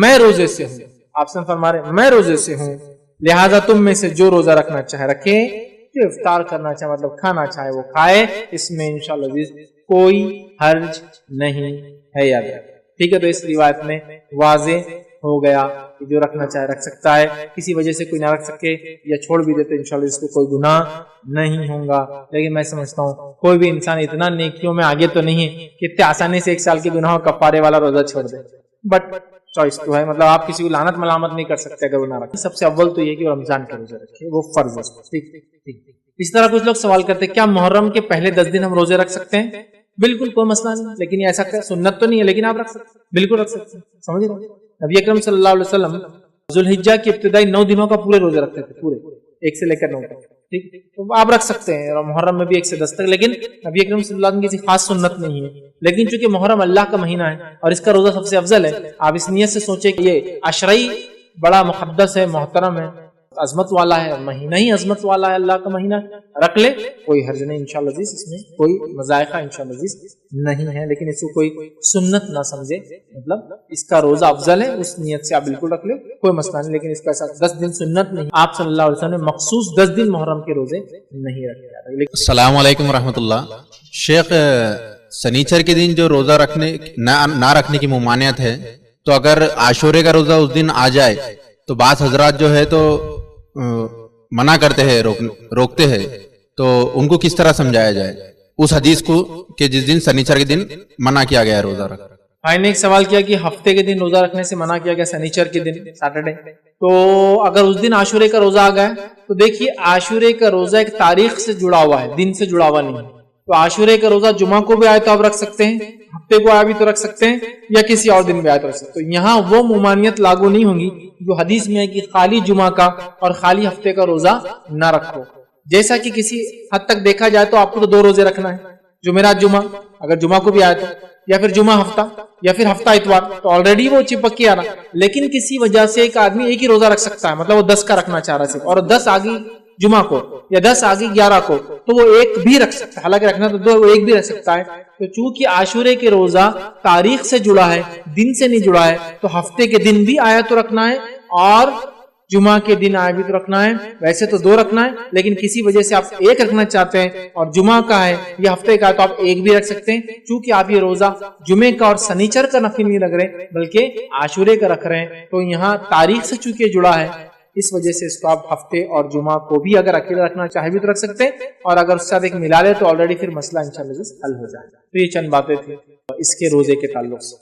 میں روزے سے ہوں، آپ سے فرما رہے ہیں میں روزے سے ہوں، لہذا تم میں سے جو روزہ رکھنا چاہے رکھے، جو افطار کرنا چاہے مطلب کھانا چاہے وہ کھائے، اس میں انشاءاللہ عزیز کوئی حرج نہیں ہے، یاد رکھیں، ٹھیک ہے۔ تو اس روایت میں واضح ہو گیا کہ جو رکھنا چاہے رکھ سکتا ہے، کسی وجہ سے کوئی نہ رکھ سکے یا چھوڑ بھی دیتے انشاءاللہ اس کو کوئی گناہ نہیں ہوگا۔ لیکن میں سمجھتا ہوں کوئی بھی انسان اتنا نیکیوں میں آگے تو نہیں ہے کہ اتنے آسانی سے 1 سال کے گناہوں کفارے والا روزہ چھوڑ دے، بٹ چوائس تو ہے، مطلب آپ کسی کو لعنت ملامت نہیں کر سکتے اگر وہ نہ رکھے۔ سب سے اول تو یہ کہ وہ رمضان کا روزہ رکھے، وہ فرض ہے، ٹھیک۔ اس طرح کچھ لوگ سوال کرتے ہیں کیا محرم کے پہلے 10 دن ہم روزے رکھ سکتے ہیں؟ بالکل کوئی مسئلہ نہیں، لیکن یہ ایسا سنت تو نہیں ہے، لیکن آپ رکھ سکتے ہیں، بالکل رکھ سکتے ہیں، سمجھ رہے ہیں؟ نبی اکرم صلی اللہ علیہ وسلم ذوالحجہ کی ابتدائی 9 دنوں کا پورے روزے رکھتے تھے، پورے 1 سے لے کر 9 تک، ٹھیک، تو آپ رکھ سکتے ہیں، اور محرم میں بھی 1 سے 10 تک، لیکن نبی اکرم صلی اللہ علیہ وسلم کی کسی خاص سنت نہیں ہے۔ لیکن چونکہ محرم اللہ کا مہینہ ہے اور اس کا روزہ سب سے افضل ہے، آپ اس نیت سے سوچیں کہ یہ عشرئی بڑا مقدس ہے، محترم ہے، عظمت والا ہے، مہینہ ہی عظمت والا ہے، اللہ کا مہینہ، رکھ لے، کوئی حرج نہیں انشاءاللہ عزیز، اس میں کوئی مذائقہ انشاءاللہ عزیز نہیں ہے، لیکن اس کو کوئی سنت نہ سمجھے، مطلب اس کا روزہ افضل ہے، اس نیت سے آپ بالکل رکھ لے، کوئی مسئلہ نہیں، لیکن اس کا ایسا 10 دن سنت نہیں، آپ صلی اللہ علیہ وسلم نے مخصوص 10 دن محرم کے روزے نہیں رکھے۔ السلام علیکم ورحمۃ اللہ۔ شیخ، سنیچر کے دن جو روزہ رکھنے نہ رکھنے کی ممانعت ہے، تو اگر عاشورے کا روزہ اس دن آ جائے تو بعض حضرات جو ہے تو منع کرتے ہیں، روکتے ہیں، تو ان کو کس طرح سمجھایا جائے اس حدیث کو کہ جس دن سنیچر کے دن منع کیا گیا ہے روزہ رکھنا؟ بھائی نے ایک سوال کیا کہ ہفتے کے دن روزہ رکھنے سے منع کیا گیا، سنیچر کے دن، سیٹرڈے، تو اگر اس دن عاشورے کا روزہ آ گیا تو دیکھیے عاشورے کا روزہ ایک تاریخ سے جڑا ہوا ہے، دن سے جڑا ہوا نہیں ہے، تو عاشورے کا روزہ جمعہ کو بھی آئے تو آپ رکھ سکتے ہیں، ہفتے کو آیا بھی تو رکھ سکتے ہیں، یا کسی اور دن بھی آئے تو رکھ سکتے ہیں۔ یہاں وہ ممانعت لاگو نہیں ہوگی جو حدیث میں ہے کہ خالی جمعہ کا اور خالی ہفتے کا روزہ نہ رکھو، جیسا کہ کسی حد تک دیکھا جائے تو آپ کو تو 2 روزے رکھنا ہے، جمعرات جمعہ، اگر جمعہ کو بھی آئے تو، یا پھر جمعہ ہفتہ، یا پھر ہفتہ اتوار، تو آلریڈی وہ چپک کے آ رہا، لیکن کسی وجہ سے ایک آدمی ایک ہی روزہ رکھ سکتا ہے، مطلب وہ 10 کا رکھنا چاہ رہا ہے صرف، اور 10 آگے جمعہ کو یا 10 آگے 11 کو، تو وہ ایک بھی رکھ سکتا ہے، حالانکہ رکھنا تو 2، وہ ایک بھی رکھ سکتا ہے۔ تو چونکہ عاشورے کے روزہ تاریخ سے جڑا ہے، دن سے نہیں جڑا ہے، تو ہفتے کے دن بھی آیا تو رکھنا ہے اور جمعہ کے دن آیا بھی تو رکھنا ہے، ویسے تو 2 رکھنا ہے، لیکن کسی وجہ سے آپ ایک رکھنا چاہتے ہیں اور جمعہ کا ہے یا ہفتے کا ہے تو آپ ایک بھی رکھ سکتے ہیں، چونکہ آپ یہ روزہ جمعے کا اور سنیچر کا نفل نہیں رکھ رہے بلکہ عاشورے کا رکھ رہے ہیں، تو یہاں تاریخ سے چونکہ جڑا ہے اس وجہ سے اس کو آپ ہفتے اور جمعہ کو بھی اگر اکیلے رکھنا چاہے بھی تو رکھ سکتے ہیں، اور اگر اس کے ساتھ ایک ملا لے تو آلریڈی پھر مسئلہ انشاءاللہ حل ہو جائے گا۔ تو یہ چند باتیں تھیں اس کے روزے کے تعلق سے۔